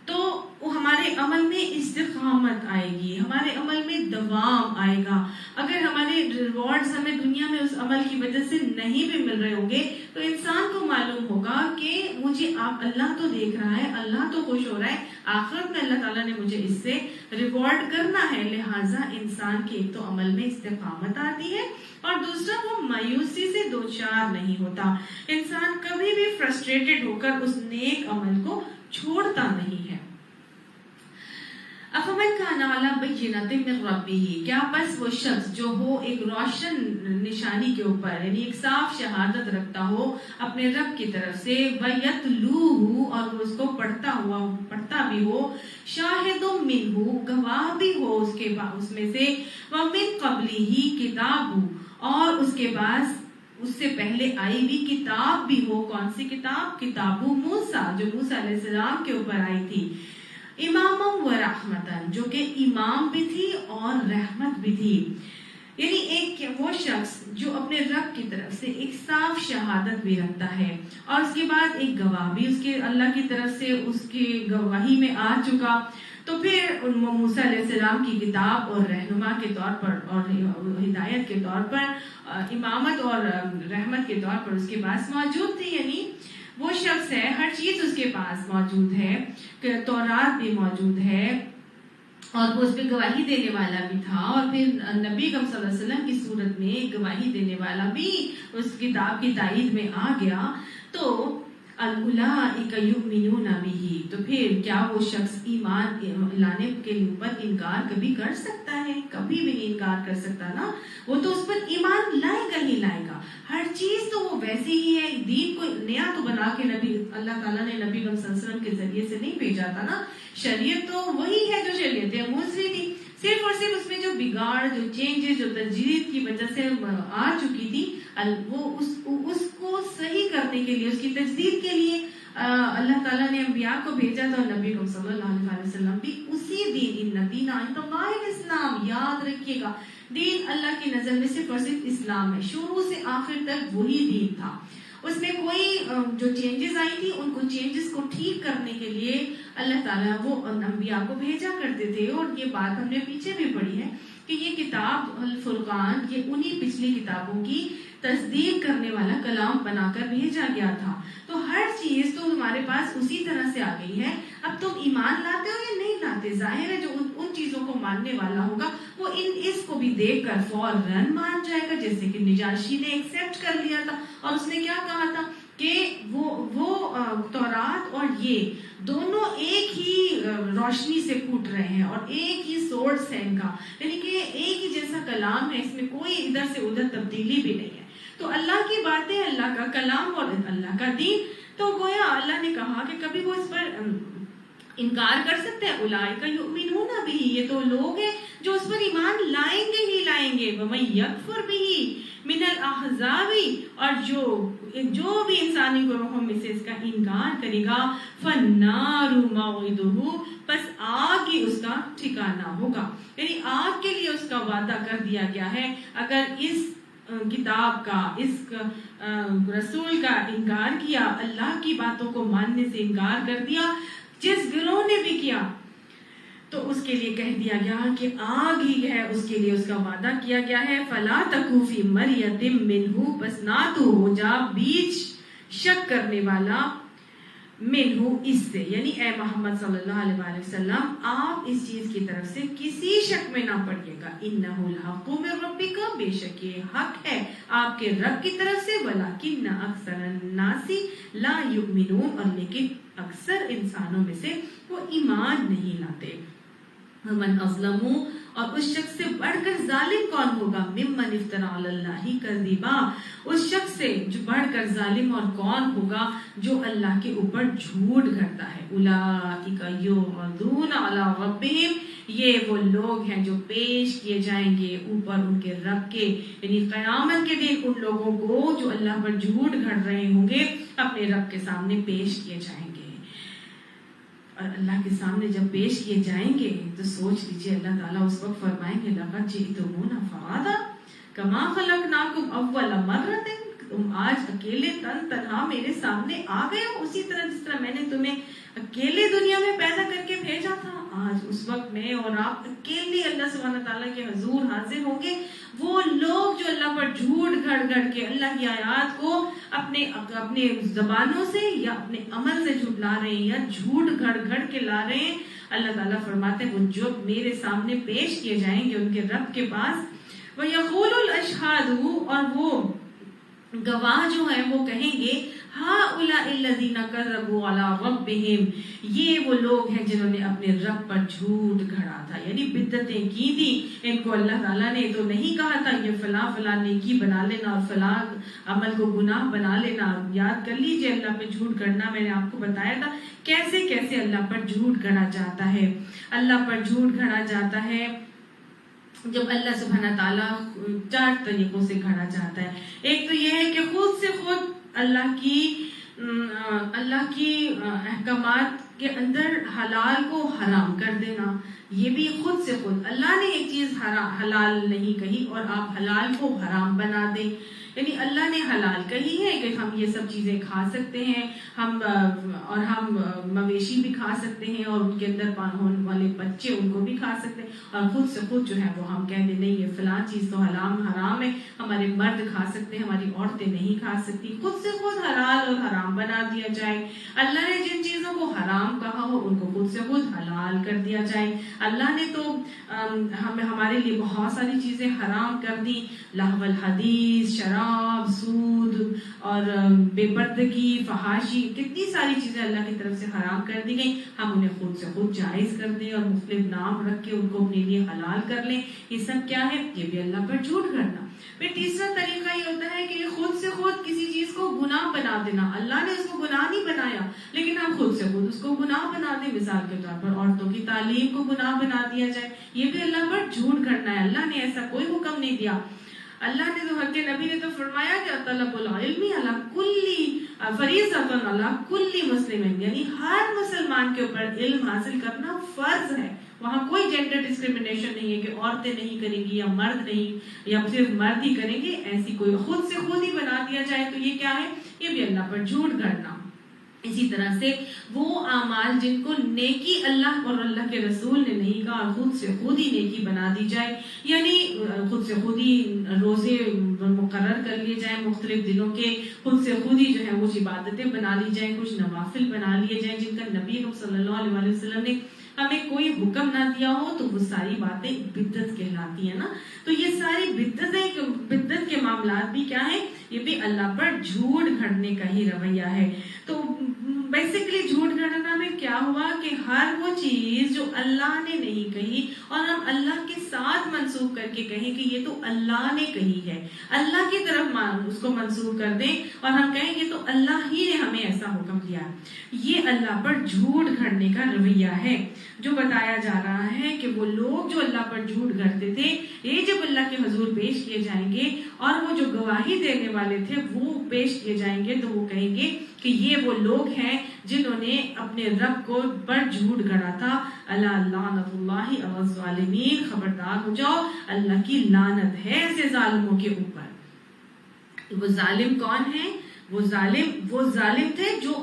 تو وہ ہمارے عمل میں استقامت آئے گی، ہمارے عمل میں دوام آئے گا. اگر ہمارے ریوارڈز ہمیں دنیا میں اس عمل کی وجہ سے نہیں بھی مل رہے ہوں گے تو انسان کو معلوم ہوگا کہ مجھے اللہ تو دیکھ رہا ہے، اللہ تو خوش ہو رہا ہے، آخرت میں اللہ تعالیٰ نے مجھے اس سے ریوارڈ کرنا ہے. لہٰذا انسان کے ایک تو عمل میں استقامت آتی ہے اور دوسرا وہ مایوسی سے دوچار نہیں ہوتا. انسان کبھی بھی فرسٹریٹڈ ہو کر اس نیک عمل کو چھوڑتا نہیں ہے. افمن کان علی بینۃ من ربہ، کیا بس وہ شخص جو ہو ایک روشن نشانی کے اوپر، یعنی ایک صاف شہادت رکھتا ہو اپنے رب کی طرف سے، ویتلوہ، اور اس کو پڑھتا بھی ہو، شاہد منہ، گواہ بھی ہو اس میں سے، ومن قبلہ کتاب، اور اس کے بعد اس سے پہلے آئی ہوئی کتاب بھی ہو. کون سی کتاب؟ کتاب موسیٰ، جو موسیٰ علیہ السلام کے اوپر آئی تھی. امام و رحمتن، جو کہ امام بھی تھی اور رحمت بھی تھی. یعنی ایک وہ شخص جو اپنے رب کی طرف سے ایک صاف شہادت بھی رکھتا ہے اور اس کے بعد ایک گواہ بھی اس کے اللہ کی طرف سے اس کی گواہی میں آ چکا، تو پھر موسیٰ علیہ السلام کی کتاب اور رہنما کے طور پر اور ہدایت کے طور پر، امامت اور رحمت کے طور پر اس کے پاس موجود تھی. یعنی وہ شخص ہے، ہر چیز اس کے پاس موجود ہے، کہ تورات بھی موجود ہے اور وہ اس پہ گواہی دینے والا بھی تھا، اور پھر نبی صلی اللہ علیہ وسلم کی صورت میں گواہی دینے والا بھی اس کتاب کی تائید میں آ گیا. تو اولئک یؤمنون بہ، تو پھر کیا وہ شخص ایمان لانے کے اوپر انکار کبھی کر سکتا ہے؟ کبھی بھی نہیں انکار کر سکتا نا. وہ تو اس پر ایمان لائے گا ہی لائے گا. ہر چیز تو وہ ویسے ہی ہے. دین کو نیا تو بنا کے اللہ تعالیٰ نے نبی صلی اللہ علیہ وسلم کے ذریعے سے نہیں بھیجا تھا نا. شریعت تو وہی ہے جو شریعت موسیٰ تھی، صرف اور صرف اس میں جو بگاڑ، جو چینجز، جو تجدید کی وجہ سے آ چکی تھی، وہ اس کو صحیح کرنے کے لیے، اس کی تجدید کے لیے اللہ تعالیٰ نے انبیاء کو بھیجا تھا، اور نبی صلی اللہ علیہ وسلم بھی اسی دین، ان الدین عند اللہ الاسلام، یاد رکھیے گا، دین اللہ کی نظر میں صرف اور صرف اسلام ہے، شروع سے آخر تک وہی دین تھا، اس میں کوئی جو چینجز آئی تھی ان کو چینجز کو ٹھیک کرنے کے لیے اللہ تعالیٰ وہ انبیاء کو بھیجا کرتے تھے. اور یہ بات ہم نے پیچھے بھی پڑھی ہے کہ یہ کتاب الفرقان یہ انہی پچھلی کتابوں کی تصدیق کرنے والا کلام بنا کر بھیجا گیا تھا. تو ہر چیز تو ہمارے پاس اسی طرح سے آ گئی ہے. اب تم ایمان لاتے ہو یا نہیں لاتے، ظاہر ہے جو ان چیزوں کو ماننے والا ہوگا وہ اس کو بھی دیکھ کر فوراً مان جائے گا، جیسے کہ نجاشی نے ایکسپٹ کر لیا تھا. اور اس نے کیا کہا تھا کہ وہ تورات اور یہ دونوں ایک ہی روشنی سے پھوٹ رہے ہیں اور ایک ہی سورس ہے ان کا، یعنی کہ ایک ہی جیسا کلام ہے، اس میں کوئی ادھر سے ادھر تبدیلی بھی نہیں ہے. تو اللہ کی باتیں، اللہ کا کلام اور اللہ کا دین، تو گویا اللہ نے کہا کہ کبھی وہ اس پر انکار کر سکتے ہیں. اولئک یؤمنون بہ، یہ تو لوگ ہیں جو اس پر ایمان لائیں گے ہی لائیں گے. ومن یکفر بہ من الاحزاب، اور جو بھی انسانی گروہوں میں سے اس کا انکار کرے گا، فالنار موعدہ، پس آگ ہی اس کا ٹھکانہ ہوگا. یعنی آگ کے لیے اس کا وعدہ کر دیا گیا ہے. اگر اس کتاب کا، اس رسول کا انکار کیا، اللہ کی باتوں کو ماننے سے انکار کر دیا، جس گروہ نے بھی کیا، تو اس کے لیے کہہ دیا گیا کہ آگ ہی ہے اس کے لیے اس کا وعدہ کیا گیا ہے. فلا تکو فی مریۃ منہ، بس نہ تو ہو جا بیچ شک کرنے والا منہ، اس سے، یعنی اے محمد صلی اللہ علیہ وسلم آپ اس چیز کی طرف سے کسی شک میں نہ پڑیے گا. انہ الحق من ربک، بے شک یہ حق ہے آپ کے رب کی طرف سے. ولکن اکثر الناس لا یؤمنون، اور لیکن اکثر انسانوں میں سے وہ ایمان نہیں لاتے. ومن اظلم، اور اس شخص سے بڑھ کر ظالم کون ہوگا، ممن افترى علی اللہ کذبا، اس شخص سے جو بڑھ کر ظالم اور کون ہوگا جو اللہ کے اوپر جھوٹ گھڑتا ہے. اولئک یعرضون علی ربہم، یہ وہ لوگ ہیں جو پیش کیے جائیں گے اوپر ان کے رب کے، یعنی قیامت کے دن ان لوگوں کو جو اللہ پر جھوٹ گھڑ رہے ہوں گے اپنے رب کے سامنے پیش کیے جائیں گے. اور اللہ کے سامنے جب پیش کیے جائیں گے تو سوچ لیجئے اللہ تعالیٰ اس وقت فرمائیں گے لقد جئتمونا فرادا کما خلقناکم اول مرۃ، تم آج اکیلے تنہا میرے سامنے آ گئے ہو، اسی طرح جس طرح میں نے تمہیں اکیلے دنیا میں پیدا کر کے بھیجا تھا. آج اس وقت میں اور آپ اکیلے اللہ سبحانہ تعالیٰ کے حضور حاضر ہوں گے. وہ لوگ جو اللہ پر جھوٹ گھڑ گھڑ کے اللہ کی آیات کو اپنے زبانوں سے یا اپنے عمل سے جھٹلا رہے ہیں یا جھوٹ گھڑ گھڑ کے لا رہے ہیں، اللہ تعالیٰ فرماتے ہیں وہ جو میرے سامنے پیش کیے جائیں گے ان کے رب کے پاس. وَيَقُولُ الْأَشْهَادُ، اور وہ گواہ جو ہیں وہ کہیں گے هَؤُلَاءِ الَّذِينَ كَذَّبُوا عَلَىٰ رَبِّهِمْ، یہ وہ لوگ ہیں جنہوں نے اپنے رب پر جھوٹ گھڑا تھا، یعنی بدعتیں کی تھی. ان کو اللہ تعالیٰ نے تو نہیں کہا تھا یہ فلاں فلاں نیکی بنا لینا اور فلاں عمل کو گناہ بنا لینا. یاد کر لیجئے اللہ پہ جھوٹ گھڑنا میں نے آپ کو بتایا تھا کیسے کیسے اللہ پر جھوٹ گھڑا جاتا ہے. اللہ پر جھوٹ گھڑا جاتا ہے جب اللہ سبحانہ تعالیٰ 4 طریقوں سے گھڑا جاتا ہے. ایک تو یہ ہے کہ خود سے خود اللہ کی احکامات کے اندر حلال کو حرام کر دینا، یہ بھی خود سے خود. اللہ نے ایک چیز حلال نہیں کہی اور آپ حلال کو حرام بنا دیں، یعنی اللہ نے حلال کہی ہے کہ ہم یہ سب چیزیں کھا سکتے ہیں، ہم مویشی بھی کھا سکتے ہیں اور ان کے اندر ہونے والے بچے ان کو بھی کھا سکتے ہیں، اور خود سے خود جو ہے وہ ہم کہہ دیں نہیں یہ فلاں چیز تو حرام ہے، ہمارے مرد کھا سکتے ہیں ہماری عورتیں نہیں کھا سکتی. خود سے خود حلال اور حرام بنا دیا جائے. اللہ نے جن چیزوں کو حرام کہا ہو ان کو خود سے خود حلال کر دیا جائے. اللہ نے تو ہمارے لیے بہت ساری چیزیں حرام کر دی، لہو الحدیث، شراب، سود اور بے پردگی، فحاشی، کتنی ساری چیزیں اللہ کی طرف سے حرام کر دی گئی. ہم انہیں خود سے خود جائز کر دیں اور مختلف نام رکھ کے ان کو اپنے لیے حلال کر لیں. یہ سب کیا ہے؟ یہ بھی اللہ پر جھوٹ گھڑنا. پھر تیسرا طریقہ یہ ہوتا ہے کہ خود سے خود کسی چیز کو گناہ بنا دینا. اللہ نے اس کو گناہ نہیں بنایا لیکن ہم خود سے خود اس کو گناہ بنا دیں. مثال کے طور پر عورتوں کی تعلیم کو گناہ بنا دیا جائے, یہ بھی اللہ پر جھوٹ گھڑنا ہے. اللہ نے ایسا کوئی حکم نہیں دیا. اللہ نے تو حق نبی نے تو فرمایا کہ طلب العلم علی کل فریضۃ علی کل مسلم, یعنی ہر مسلمان کے اوپر علم حاصل کرنا فرض ہے. وہاں کوئی جینڈر ڈسکریمنیشن نہیں ہے کہ عورتیں نہیں کریں گی یا مرد نہیں, یا صرف مرد ہی کریں گے. ایسی کوئی خود سے خود ہی بنا دیا جائے تو یہ کیا ہے؟ یہ بھی اللہ پر جھوٹ گھڑنا. اسی طرح سے وہ اعمال جن کو نیکی اللہ اور اللہ کے رسول نے نہیں کہا اور خود سے خود ہی نیکی بنا دی جائے, یعنی خود سے خود ہی روزے مقرر کر لیے جائیں مختلف دنوں کے, خود سے خود ہی جو ہے کچھ عبادتیں بنا لی جائیں, کچھ نوافل بنا لیے جائیں جن کا نبی صلی اللہ علیہ وسلم نے ہمیں کوئی حکم نہ دیا ہو, تو وہ ساری باتیں بدعت کہلاتی ہیں نا. تو یہ ساری بدعت کے معاملات بھی کیا ہیں؟ یہ بھی اللہ پر جھوٹ گھڑنے کا ہی رویہ ہے. تو بیسیکلی جھوٹ گھڑنا میں کیا ہوا کہ ہر وہ چیز جو اللہ نے نہیں کہی اور ہم اللہ کے ساتھ منسوب کر کے کہیں کہ یہ تو اللہ نے کہی ہے, اللہ کی طرف اس کو منسوب کر دیں اور ہم کہیں یہ تو اللہ ہی نے ہمیں ایسا حکم دیا. یہ اللہ پر جھوٹ گھڑنے کا رویہ ہے جو بتایا جا رہا ہے کہ وہ لوگ جو اللہ پر جھوٹ گھڑتے تھے, یہ جب اللہ کے حضور پیش کیے جائیں گے اور وہ جو گواہی دینے والے تھے وہ پیش کیے جائیں گے, تو وہ کہیں گے کہ یہ وہ لوگ ہیں جنہوں نے اپنے رب کو پر جھوٹ گھڑا تھا. الا لعنت اللہ علی الظالمین, خبردار ہو جاؤ اللہ کی لعنت ہے ایسے ظالموں کے اوپر. وہ ظالم کون ہیں؟ وہ ظالم تھے جو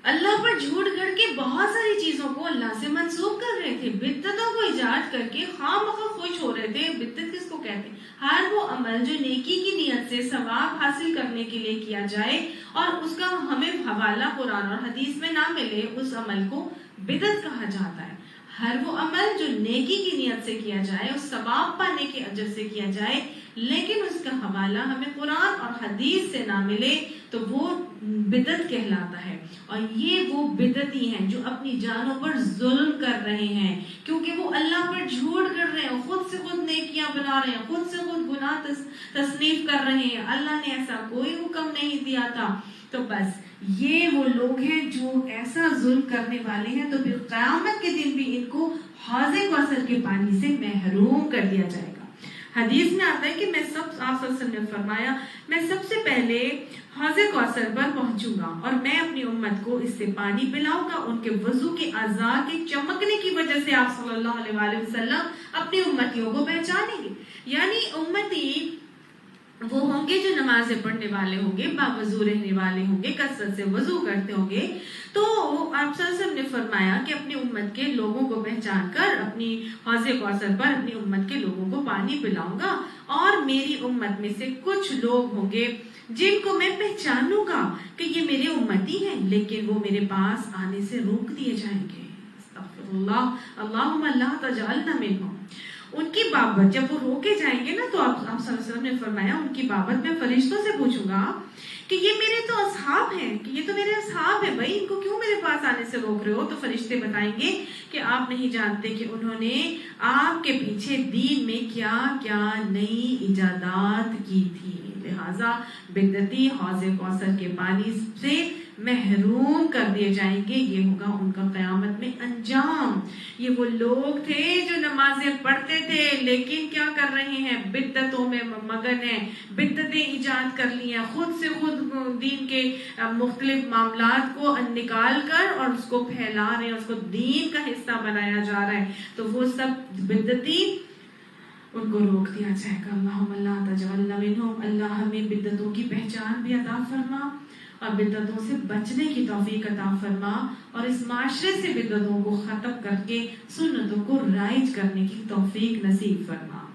اللہ پر جھوٹ گھڑ کے بہت ساری چیزوں کو اللہ سے منسوب کر رہے تھے, بدعتوں کو ایجاد کر کے خواہ مخواہ خوش ہو رہے تھے. بدعت کس کو کہتے ہیں؟ ہر وہ عمل جو نیکی کی نیت سے ثواب حاصل کرنے کے لیے کیا جائے اور اس کا ہمیں حوالہ قرآن اور حدیث میں نہ ملے, اس عمل کو بدعت کہا جاتا ہے. ہر وہ عمل جو نیکی کی نیت سے کیا جائے, اس ثواب پانے کے اجر سے کیا جائے, لیکن اس کا حوالہ ہمیں قرآن اور حدیث سے نہ ملے, تو وہ بدعت کہلاتا ہے. اور یہ وہ بدعتی ہیں جو اپنی جانوں پر ظلم کر رہے ہیں, کیونکہ وہ اللہ پر جھوٹ کر رہے ہیں, خود سے خود نیکیاں بنا رہے ہیں, خود سے خود گناہ تصنیف کر رہے ہیں. اللہ نے ایسا کوئی حکم نہیں دیا تھا. تو بس یہ وہ لوگ ہیں جو ایسا ظلم کرنے والے ہیں, تو پھر قیامت کے دن بھی ان کو حوض کوثر کے پانی سے محروم کر دیا جائے گا. حدیث میں آتا ہے کہ آپ صلی اللہ علیہ وسلم نے فرمایا, میں سب سے پہلے حوض کوثر پر پہنچوں گا اور میں اپنی امت کو اس سے پانی پلاؤں گا. ان کے وضو کے اعضاء کے چمکنے کی وجہ سے آپ صلی اللہ علیہ وسلم اپنی امتیوں کو پہچانیں گے. یعنی امتی وہ ہوں گے جو نمازیں پڑھنے والے ہوں گے, باوضو رہنے والے ہوں گے, کثرت سے وضو کرتے ہوں گے. تو آپ صلی اللہ علیہ وسلم نے فرمایا کہ اپنی امت کے لوگوں کو پہچان کر اپنی حوض کوثر پر اپنی امت کے لوگوں کو پانی پلاؤں گا, اور میری امت میں سے کچھ لوگ ہوں گے جن کو میں پہچانوں گا کہ یہ میرے امتی ہیں, لیکن وہ میرے پاس آنے سے روک دیے جائیں گے. استغفر اللہ, اللہم لا تجعلنا منہم. ان کی بابت جب وہ روکے جائیں گے نا, تو آپ صلی اللہ علیہ وسلم نے فرمایا ان کی بابت میں فرشتوں سے پوچھوں گا کہ یہ میرے تو اصحاب ہیں, کہ یہ تو میرے اصحاب ہیں بھائی, ان کو کیوں میرے پاس آنے سے روک رہے ہو؟ تو فرشتے بتائیں گے کہ آپ نہیں جانتے کہ انہوں نے آپ کے پیچھے دین میں کیا کیا نئی ایجادات کی تھی, لہذا بدعتی حوض کوثر کے پانی سے محروم کر دیے جائیں گے. یہ ہوگا ان کا قیامت میں انجام. یہ وہ لوگ تھے جو نمازیں پڑھتے تھے لیکن کیا کر رہے ہیں؟ بدعتوں میں مگن ہیں, بدعتیں ایجاد کر لی ہیں, خود سے خود دین کے مختلف معاملات کو نکال کر اور اس کو پھیلا رہے ہیں, اس کو دین کا حصہ بنایا جا رہا ہے. تو وہ سب بدعتی, ان کو روک دیا جائے گا. اللہم لا تجعلنا منہم. اللہ ہمیں بدعتوں کی پہچان بھی عطا فرما اور بدعتوں سے بچنے کی توفیق عطا فرما, اور اس معاشرے سے بدعتوں کو ختم کر کے سنتوں کو رائج کرنے کی توفیق نصیب فرما.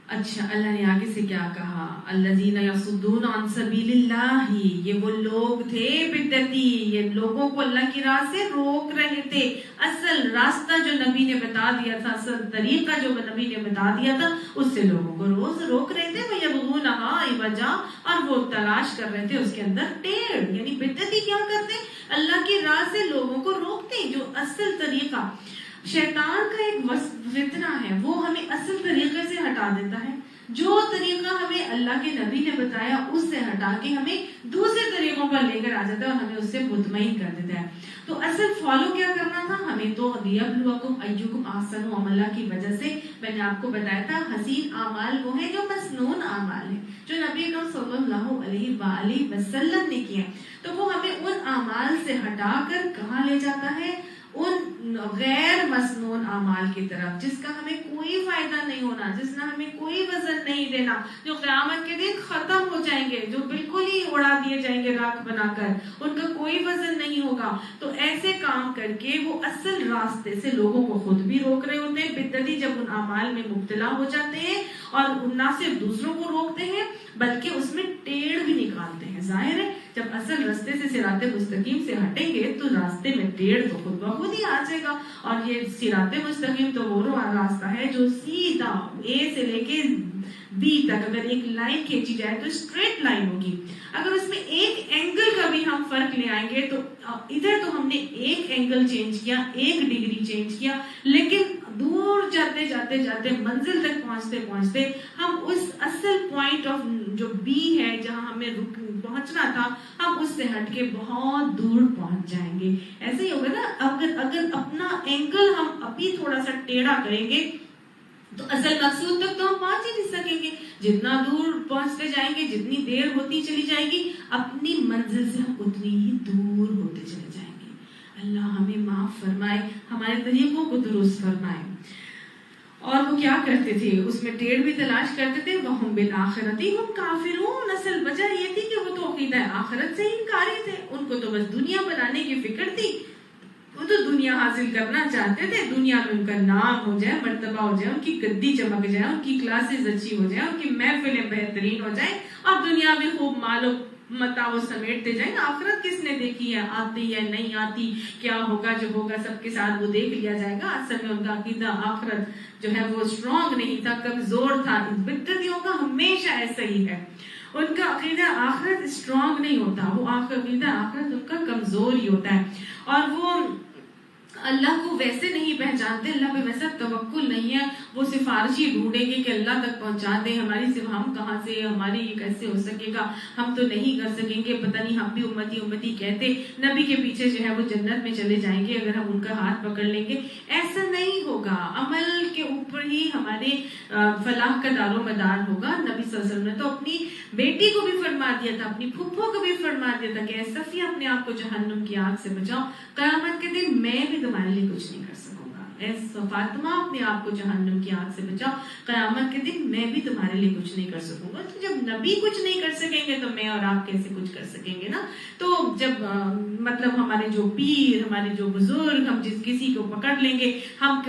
اچھا, اللہ نے آگے سے کیا کہا؟ الذین یصدون عن سبیل اللہ, یہ وہ لوگ تھے بدعتی, یہ لوگوں کو اللہ کی راہ سے روک رہے تھے. اصل راستہ جو نبی نے بتا دیا تھا, اصل طریقہ جو نبی نے بتا دیا تھا, اس سے لوگوں کو روز روک رہے تھے. وَيَبْغُونَهَا عِوَجًا, اور وہ تلاش کر رہے تھے اس کے اندر ٹیڑھ. یعنی بدعتی کیا کرتے ہیں؟ اللہ کی راہ سے لوگوں کو روکتے ہیں, جو اصل طریقہ شیطان کا ایک فتنہ ہے، وہ ہمیں اصل طریقے سے ہٹا دیتا ہے، جو طریقہ ہمیں اللہ کے نبی نے بتایا اس سے ہٹا کے ہمیں دوسرے طریقوں پر لے کر آ جاتا ہے اور ہمیں اس سے مطمئن کر دیتا ہے۔ تو اصل فالو کیا کرنا تھا ہمیں؟ تو لیبلوکم ایکم احسن عملا کی وجہ سے میں نے آپ کو بتایا تھا حسین اعمال وہ ہیں جو مسنون اعمال ہیں، جو نبی اکرم صلی اللہ علیہ وآلہ وسلم نے کیے، تو وہ ہمیں ان اعمال سے ہٹا کر کہاں لے جاتا ہے؟ ان غیر مسنون اعمال کی طرف، جس کا ہمیں کوئی فائدہ نہیں ہونا، جس کا ہمیں کوئی وزن نہیں دینا، جو قیامت کے دن ختم ہو جائیں گے، جو بالکل ہی اڑا دیے جائیں گے راکھ بنا کر، ان کا کوئی وزن نہیں ہوگا۔ تو ایسے کام کر کے وہ اصل راستے سے لوگوں کو خود بھی روک رہے ہوتے ہیں۔ بدعتی جب ان اعمال میں مبتلا ہو جاتے ہیں اور نہ صرف دوسروں کو روکتے ہیں بلکہ اس میں ٹیڑھ بھی نکالتے ہیں۔ ظاہر ہے جب اصل راستے سے صراط مستقیم سے ہٹیں گے تو راستے میں ٹیڑھ تو خود بخود ہی آ جائے گا، اور یہ صراط مستقیم تو وہ راستہ ہے جو سیدھا اے سے لے کے بی تک اگر ایک لائن کھینچی جائے تو اسٹریٹ لائن ہوگی۔ اگر اس میں ایک اینگل کا بھی ہم فرق لے آئیں گے تو ادھر تو ہم نے ایک اینگل چینج کیا، ایک ڈگری چینج کیا، لیکن دور جاتے جاتے جاتے منزل تک پہنچتے پہنچتے ہم اس اصل پوائنٹ آف جو بی ہے جہاں ہمیں پہنچنا تھا ہم اس سے ہٹ کے بہت دور پہنچ جائیں گے۔ ایسے ہی ہوگا نا، اگر اپنا اینگل ہم ابھی تھوڑا سا ٹیڑھا کریں گے تو اصل مقصود تک تو ہم پہنچ ہی نہیں سکیں گے۔ جتنا دور پہنچتے جائیں گے، جتنی دیر ہوتی چلی جائے گی، اپنی منزل سے ہم اتنی ہی دور ہوتے چلے جائیں گے۔ اللہ ہمیں معاف فرمائے، ہمارے طریقوں کو درست فرمائے۔ اور وہ کیا کرتے تھے؟ اس میں ٹیڑھ بھی تلاش کرتے تھے۔ وَهُمْ بِالْآخِرَةِ هُمْ كَافِرُونَ۔ اصل وجہ یہ تھی کہ وہ تو عقیدہ آخرت سے انکاری تھے، ان کو تو بس دنیا بنانے کی فکر تھی، وہ تو دنیا حاصل کرنا چاہتے تھے، دنیا میں ان کا نام ہو جائے، مرتبہ ہو جائے، ان کی گدی چمک جائے، ان کی کلاسز اچھی ہو جائے، ان کی محفلیں بہترین ہو جائیں، اور دنیا میں خوب مال و متاع وہ سمیٹتے جائیں۔ آخرت کس نے دیکھی ہے؟ آتی ہے نہیں آتی، کیا ہوگا جو ہوگا سب کے ساتھ وہ دیکھ لیا جائے گا۔ اصل میں ان کا عقیدہ آخرت جو ہے وہ اسٹرانگ نہیں تھا، کمزور تھا۔ بدعتیوں کا ہمیشہ ایسا ہی ہے، ان کا عقیدہ آخرت اسٹرانگ نہیں ہوتا، وہ عقیدہ آخرت ان کا کمزور ہی ہوتا ہے، اور وہ اللہ کو ویسے نہیں پہچانتے، اللہ پہ ویسا توکل نہیں ہے۔ وہ سفارشی ڈھونڈیں گے کہ اللہ تک پہنچا دیں، ہماری صرف ہم کہاں سے، ہماری یہ کیسے ہو سکے گا، ہم تو نہیں کر سکیں گے، پتہ نہیں ہم بھی امتی امتی کہتے نبی کے پیچھے جو ہے وہ جنت میں چلے جائیں گے اگر ہم ان کا ہاتھ پکڑ لیں گے۔ ایسا نہیں ہوگا، عمل کے اوپر ہی ہمارے فلاح کا دار و مدار ہوگا۔ نبی صلی اللہ علیہ وسلم نے تو اپنی بیٹی کو بھی فرما دیا تھا، اپنی پھپھو کو بھی فرما دیا تھا کہ اے صفیہ اپنے آپ کو جہنم کی آگ سے بچاؤ، قیامت کے دن میں بھی تمہارے لیے کچھ نہیں کر سکوں گا۔ اے فاطمہ اپنے آپ کو جہنم کی آگ سے بچاؤ، قیامت کے دن میں بھی تمہارے لیے کچھ نہیں کر سکوں گا۔ تو جب نبی کچھ نہیں کر سکیں گے تو میں اور آپ کیسے کچھ کر سکیں گے نا؟ تو جب مطلب ہمارے جو پیر، ہمارے جو بزرگ، ہم جس کسی کو پکڑ لیں گے، ہم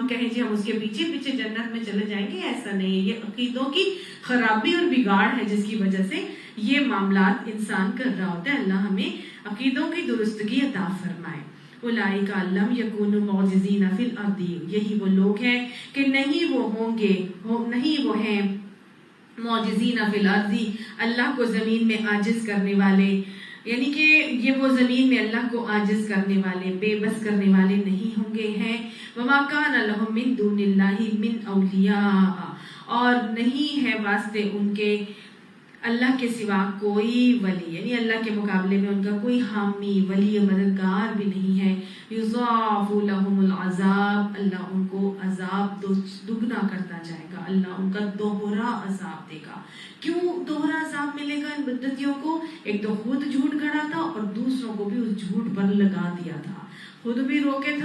کہیں جی ہم اس کے پیچھے پیچھے جنت میں چلے جائیں گے، ایسا نہیں ہے۔ یہ عقیدوں کی خرابی اور بگاڑ ہے جس کی وجہ سے یہ معاملات انسان کر رہا ہوتا ہے۔ اللہ ہمیں عقیدوں کی درستگی عطا فرمائے۔ اولئک لم یکونوا معجزین فی الارض، یہی وہ لوگ ہیں کہ نہیں وہ ہوں گے، نہیں وہ ہیں معجزین فی الارض، اللہ کو زمین میں عاجز کرنے والے، یعنی کہ یہ وہ زمین میں اللہ کو عاجز کرنے والے، بے بس کرنے والے نہیں ہوں گے ہیں۔ وما کان لهم من دون اللہ من اولیاء، اور نہیں ہے واسطے ان کے اللہ کے سوا کوئی ولی، یعنی اللہ کے مقابلے میں ان کا کوئی حامی ولی مددگار بھی نہیں ہے۔ یضاعف لهم العذاب، اللہ ان کو عذاب دگنا کرتا جائے گا، اللہ ان کا دوہرا عذاب دے گا۔ کیوں دوہرا عذاب ملے گا ان بدعتیوں کو؟ ایک تو خود جھوٹ گھڑا تھا اور دوسروں کو بھی اس جھوٹ پر لگا دیا تھا، خود بھی رکے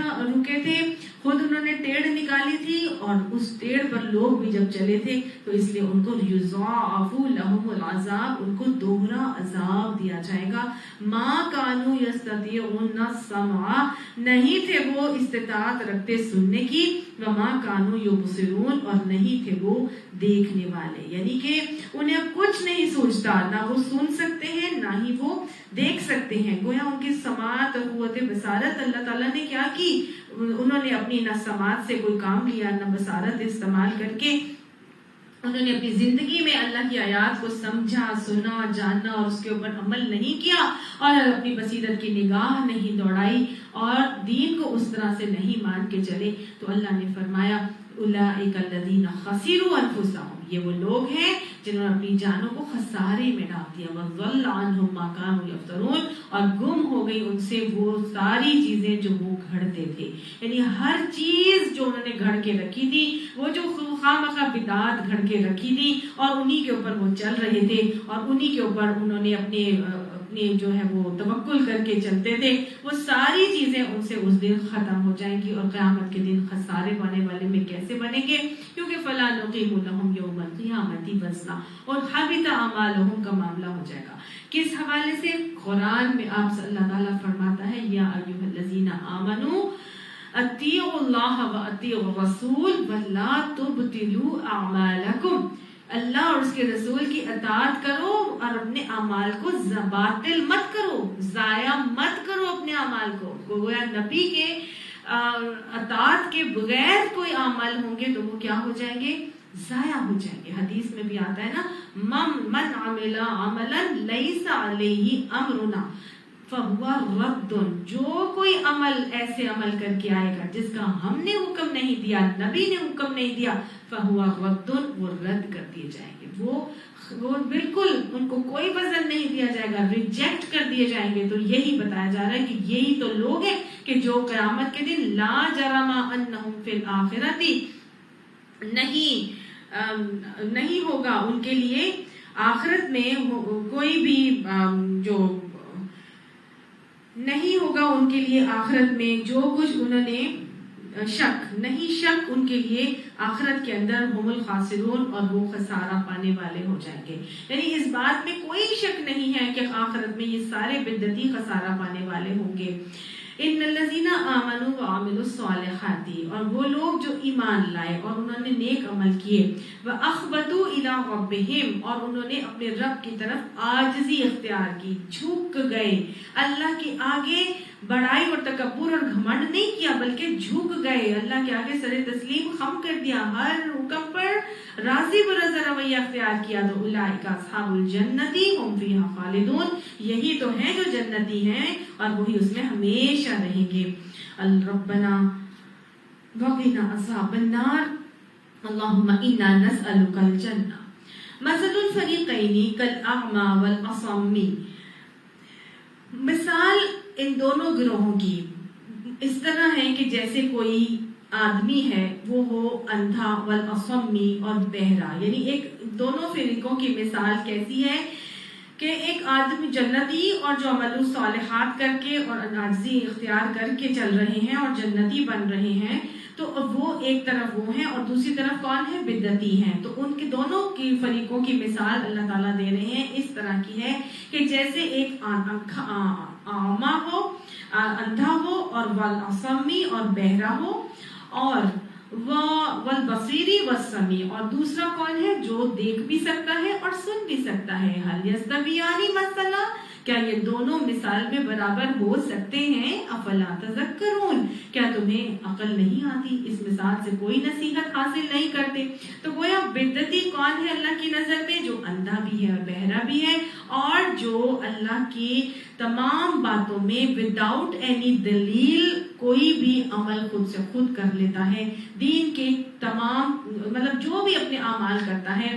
تھے، خود انہوں نے ٹیڑھ نکالی تھی، اور اس ٹیڑھ پر لوگ بھی جب چلے تھے تو اس لیے ان کو یضاعف لهم العذاب، ان کو دوہرا عذاب دیا جائے گا۔ ما کانوا یستطیعون السمع، نہیں تھے وہ استطاعت رکھتے سننے کی، وما کانوا یبصرون، اور نہیں تھے وہ دیکھنے والے، یعنی کہ انہیں اب کچھ نہیں سوچتا، نہ وہ سن سکتے ہیں نہ ہی وہ دیکھ سکتے ہیں۔ گویا ان کی سماعت اور قوت بصارت اللہ تعالیٰ نے کیا کی، انہوں نے اپنی نہ سماعت سے کوئی کام لیا نہ بصارت استعمال کر کے انہوں نے اپنی زندگی میں اللہ کی آیات کو سمجھا، سنا، جانا اور اس کے اوپر عمل نہیں کیا، اور اپنی بصیرت کی نگاہ نہیں دوڑائی اور دین کو اس طرح سے نہیں مان کے چلے، تو اللہ نے فرمایا اولئک الذین خسروا انفسهم، یہ وہ لوگ ہیں جنہوں نے اپنی جانوں کو خسارے میں ڈال دیا، وضل عنہم ما کانوا یفترون، اور گم ہو گئی ان سے وہ ساری چیزیں جو وہ گھڑتے تھے، یعنی ہر چیز جو انہوں نے گھڑ کے رکھی تھی، وہ جو خواہ بدعات گھڑ کے رکھی تھی اور انہی کے اوپر وہ چل رہے تھے اور انہی کے اوپر انہوں نے اپنے جو ہے وہ توکل کر کے چلتے تھے، وہ ساری چیزیں ان سے اس دن ختم ہو جائیں گی اور قیامت کے دن خسارے پانے والے میں کیسے بنیں گے؟ کیونکہ فلا نقیم لہم یوم القیامت وزنا، اور حبط اعمالہم کا معاملہ ہو جائے گا۔ کس حوالے سے؟ قرآن میں آپ صلی اللہ تعالیٰ فرماتا ہے یا ایھا الذین آمنوا اطیعوا اللہ واطیعوا الرسول ولا تبطلوا اعمالکم، اللہ اور اس کے رسول کی اطاعت کرو اور اپنے اعمال کو باطل مت کرو، ضائع مت کرو اپنے اعمال کو۔ گویا نبی کے اطاعت کے بغیر کوئی اعمال ہوں گے تو وہ کیا ہو جائیں گے؟ ضائع ہو جائیں گے۔ حدیث میں بھی آتا ہے نا، من عمل عملا لیس علیہ امرنا فہو رد، جو کوئی عمل ایسے عمل کر کے آئے گا جس کا ہم نے حکم نہیں دیا، نبی نے حکم نہیں دیا، فہو رد، وہ رد کر دیے جائیں گے، وہ بالکل ان کو کوئی وزن نہیں دیا جائے گا، ریجیکٹ کر دیے جائیں گے۔ تو یہی بتایا جا رہا ہے کہ یہی تو لوگ ہیں کہ جو قیامت کے دن لا جرم انہم فی الآخرۃ، نہیں ہوگا ان کے لیے آخرت میں کوئی بھی جو نہیں ہوگا ان کے لیے آخرت میں جو کچھ انہوں نے شک ان کے لیے آخرت کے اندر ہم الخاسرون، اور وہ خسارہ پانے والے ہو جائیں گے۔ یعنی اس بات میں کوئی شک نہیں ہے کہ آخرت میں یہ سارے بدعتی خسارہ پانے والے ہوں گے۔ ان الذین آمنوا وعملوا الصالحات، اور وہ لوگ جو ایمان لائے اور انہوں نے نیک عمل کیے، واخبتوا الی ربہم، اور انہوں نے اپنے رب کی طرف عاجزی اختیار کی، جھک گئے اللہ کے آگے، بڑائی اور تکبر اور گھمنڈ نہیں کیا بلکہ جھک گئے اللہ کے آگے، سر تسلیم خم کر دیا، ہر حکم پر راضی برضا رویہ اختیار کیا، تو اولئک اصحاب الجنۃ هم فیہا خالدون، یہی تو ہیں جو جنتی ہیں اور وہی اس میں ہمیشہ رہیں گے۔ ربنا وقنا عذاب النار، اللہم انا نسألک الجنہ۔ مثل الفریقین کالاعمی والاصم، مثال ان دونوں گروہوں کی اس طرح ہے کہ جیسے کوئی آدمی ہے وہ ہو اندھا والاصمی، اور بہرا، یعنی ایک دونوں فریقوں کی مثال کیسی ہے کہ ایک آدمی جنتی اور جو عمل صالحات کر کے اور عاجزی اختیار کر کے چل رہے ہیں اور جنتی بن رہے ہیں، تو وہ ایک طرف وہ ہیں اور دوسری طرف کون ہے؟ بدعتی ہیں۔ تو ان کے دونوں کی فریقوں کی مثال اللہ تعالیٰ دے رہے ہیں، اس طرح کی ہے کہ جیسے ایک اعمیٰ ہو، اندھا ہو، اور والاصمی، اور بہرا ہو، اور والبصیری والسمیع، اور دوسرا کون ہے؟ جو دیکھ بھی سکتا ہے اور سن بھی سکتا ہے۔ هل یستویان مثلا، کیا یہ دونوں مثال میں برابر ہو سکتے ہیں؟ افلا تذکرون، کیا تمہیں عقل نہیں آتی؟ اس مثال سے کوئی نصیحت حاصل نہیں کرتے؟ تو گویا بدعتی کون ہے اللہ کی نظر میں؟ جو اندھا بھی ہے اور بہرا بھی ہے، اور جو اللہ کی تمام باتوں میں وداؤٹ اینی دلیل کوئی بھی عمل خود سے خود کر لیتا ہے، دین کے تمام مطلب جو بھی اپنے اعمال کرتا ہے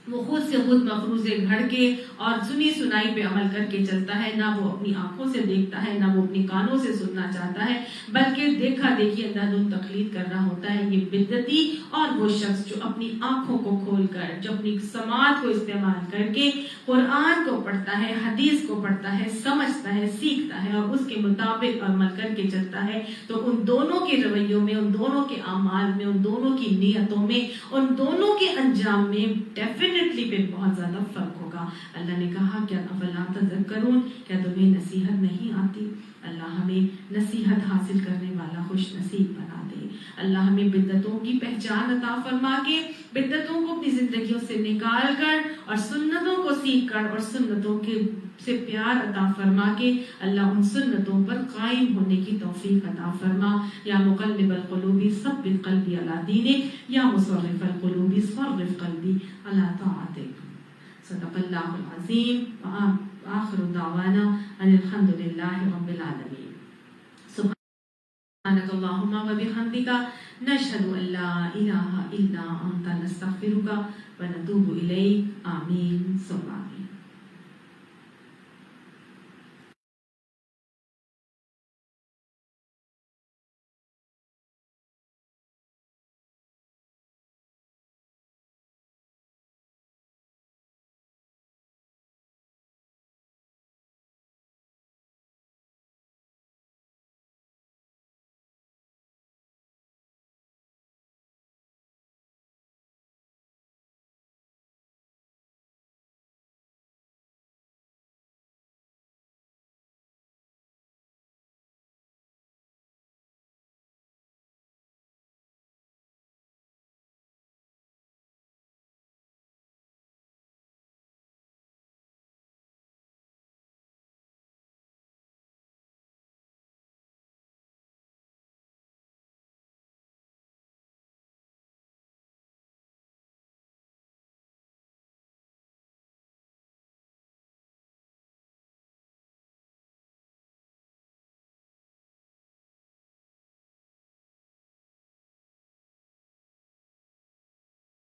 وہ خود سے خود مفروضے گھڑ کے اور سنی سنائی پہ عمل کر کے چلتا ہے، نہ وہ اپنی آنکھوں سے دیکھتا ہے، نہ وہ اپنی کانوں سے سننا چاہتا ہے، بلکہ دیکھا دیکھی اندھادھند تقلید کر رہا ہوتا ہے۔ یہ بدعتی، اور وہ شخص جو اپنی آنکھوں کو کھول کر، جو اپنی سماعت کو استعمال کر کے قرآن کو پڑھتا ہے، حدیث کو پڑھتا ہے، سمجھتا ہے، سیکھتا ہے اور اس کے مطابق عمل کر کے چلتا ہے، تو ان دونوں کے رویوں میں، ان دونوں کے اعمال میں، ان دونوں کی نیتوں میں، ان دونوں کے انجام میں ڈیفینیٹلی پہ بہت زیادہ فرق ہوگا۔ اللہ نے کہا کیا افلا تذکرون، کیا تمہیں نصیحت نہیں آتی؟ اللہ ہمیں نصیحت حاصل کرنے والا خوش نصیب بنا دے۔ اللہ ہمیں بدعتوں کی پہچان عطا فرما کے بدعتوں کو اپنی زندگیوں سے نکال کر اور سنتوں کو سیکھ کر اور سنتوں کے سے پیار عطا فرما کے اللہ ان سنتوں پر قائم ہونے کی توفیق عطا فرما۔ یا مقلب القلوب ثبت قلبی علی دینک، یا مصرف القلوب صرف قلبی علی طاعتک۔ صدق اللہ العظیم۔ آخر دعوانا ان الحمد للہ رب العالمین. سبحانک اللہم و بحمدک نشہد ان لا الہ الا انت نستغفرک و نتوب الیک. آمین ثم آمین.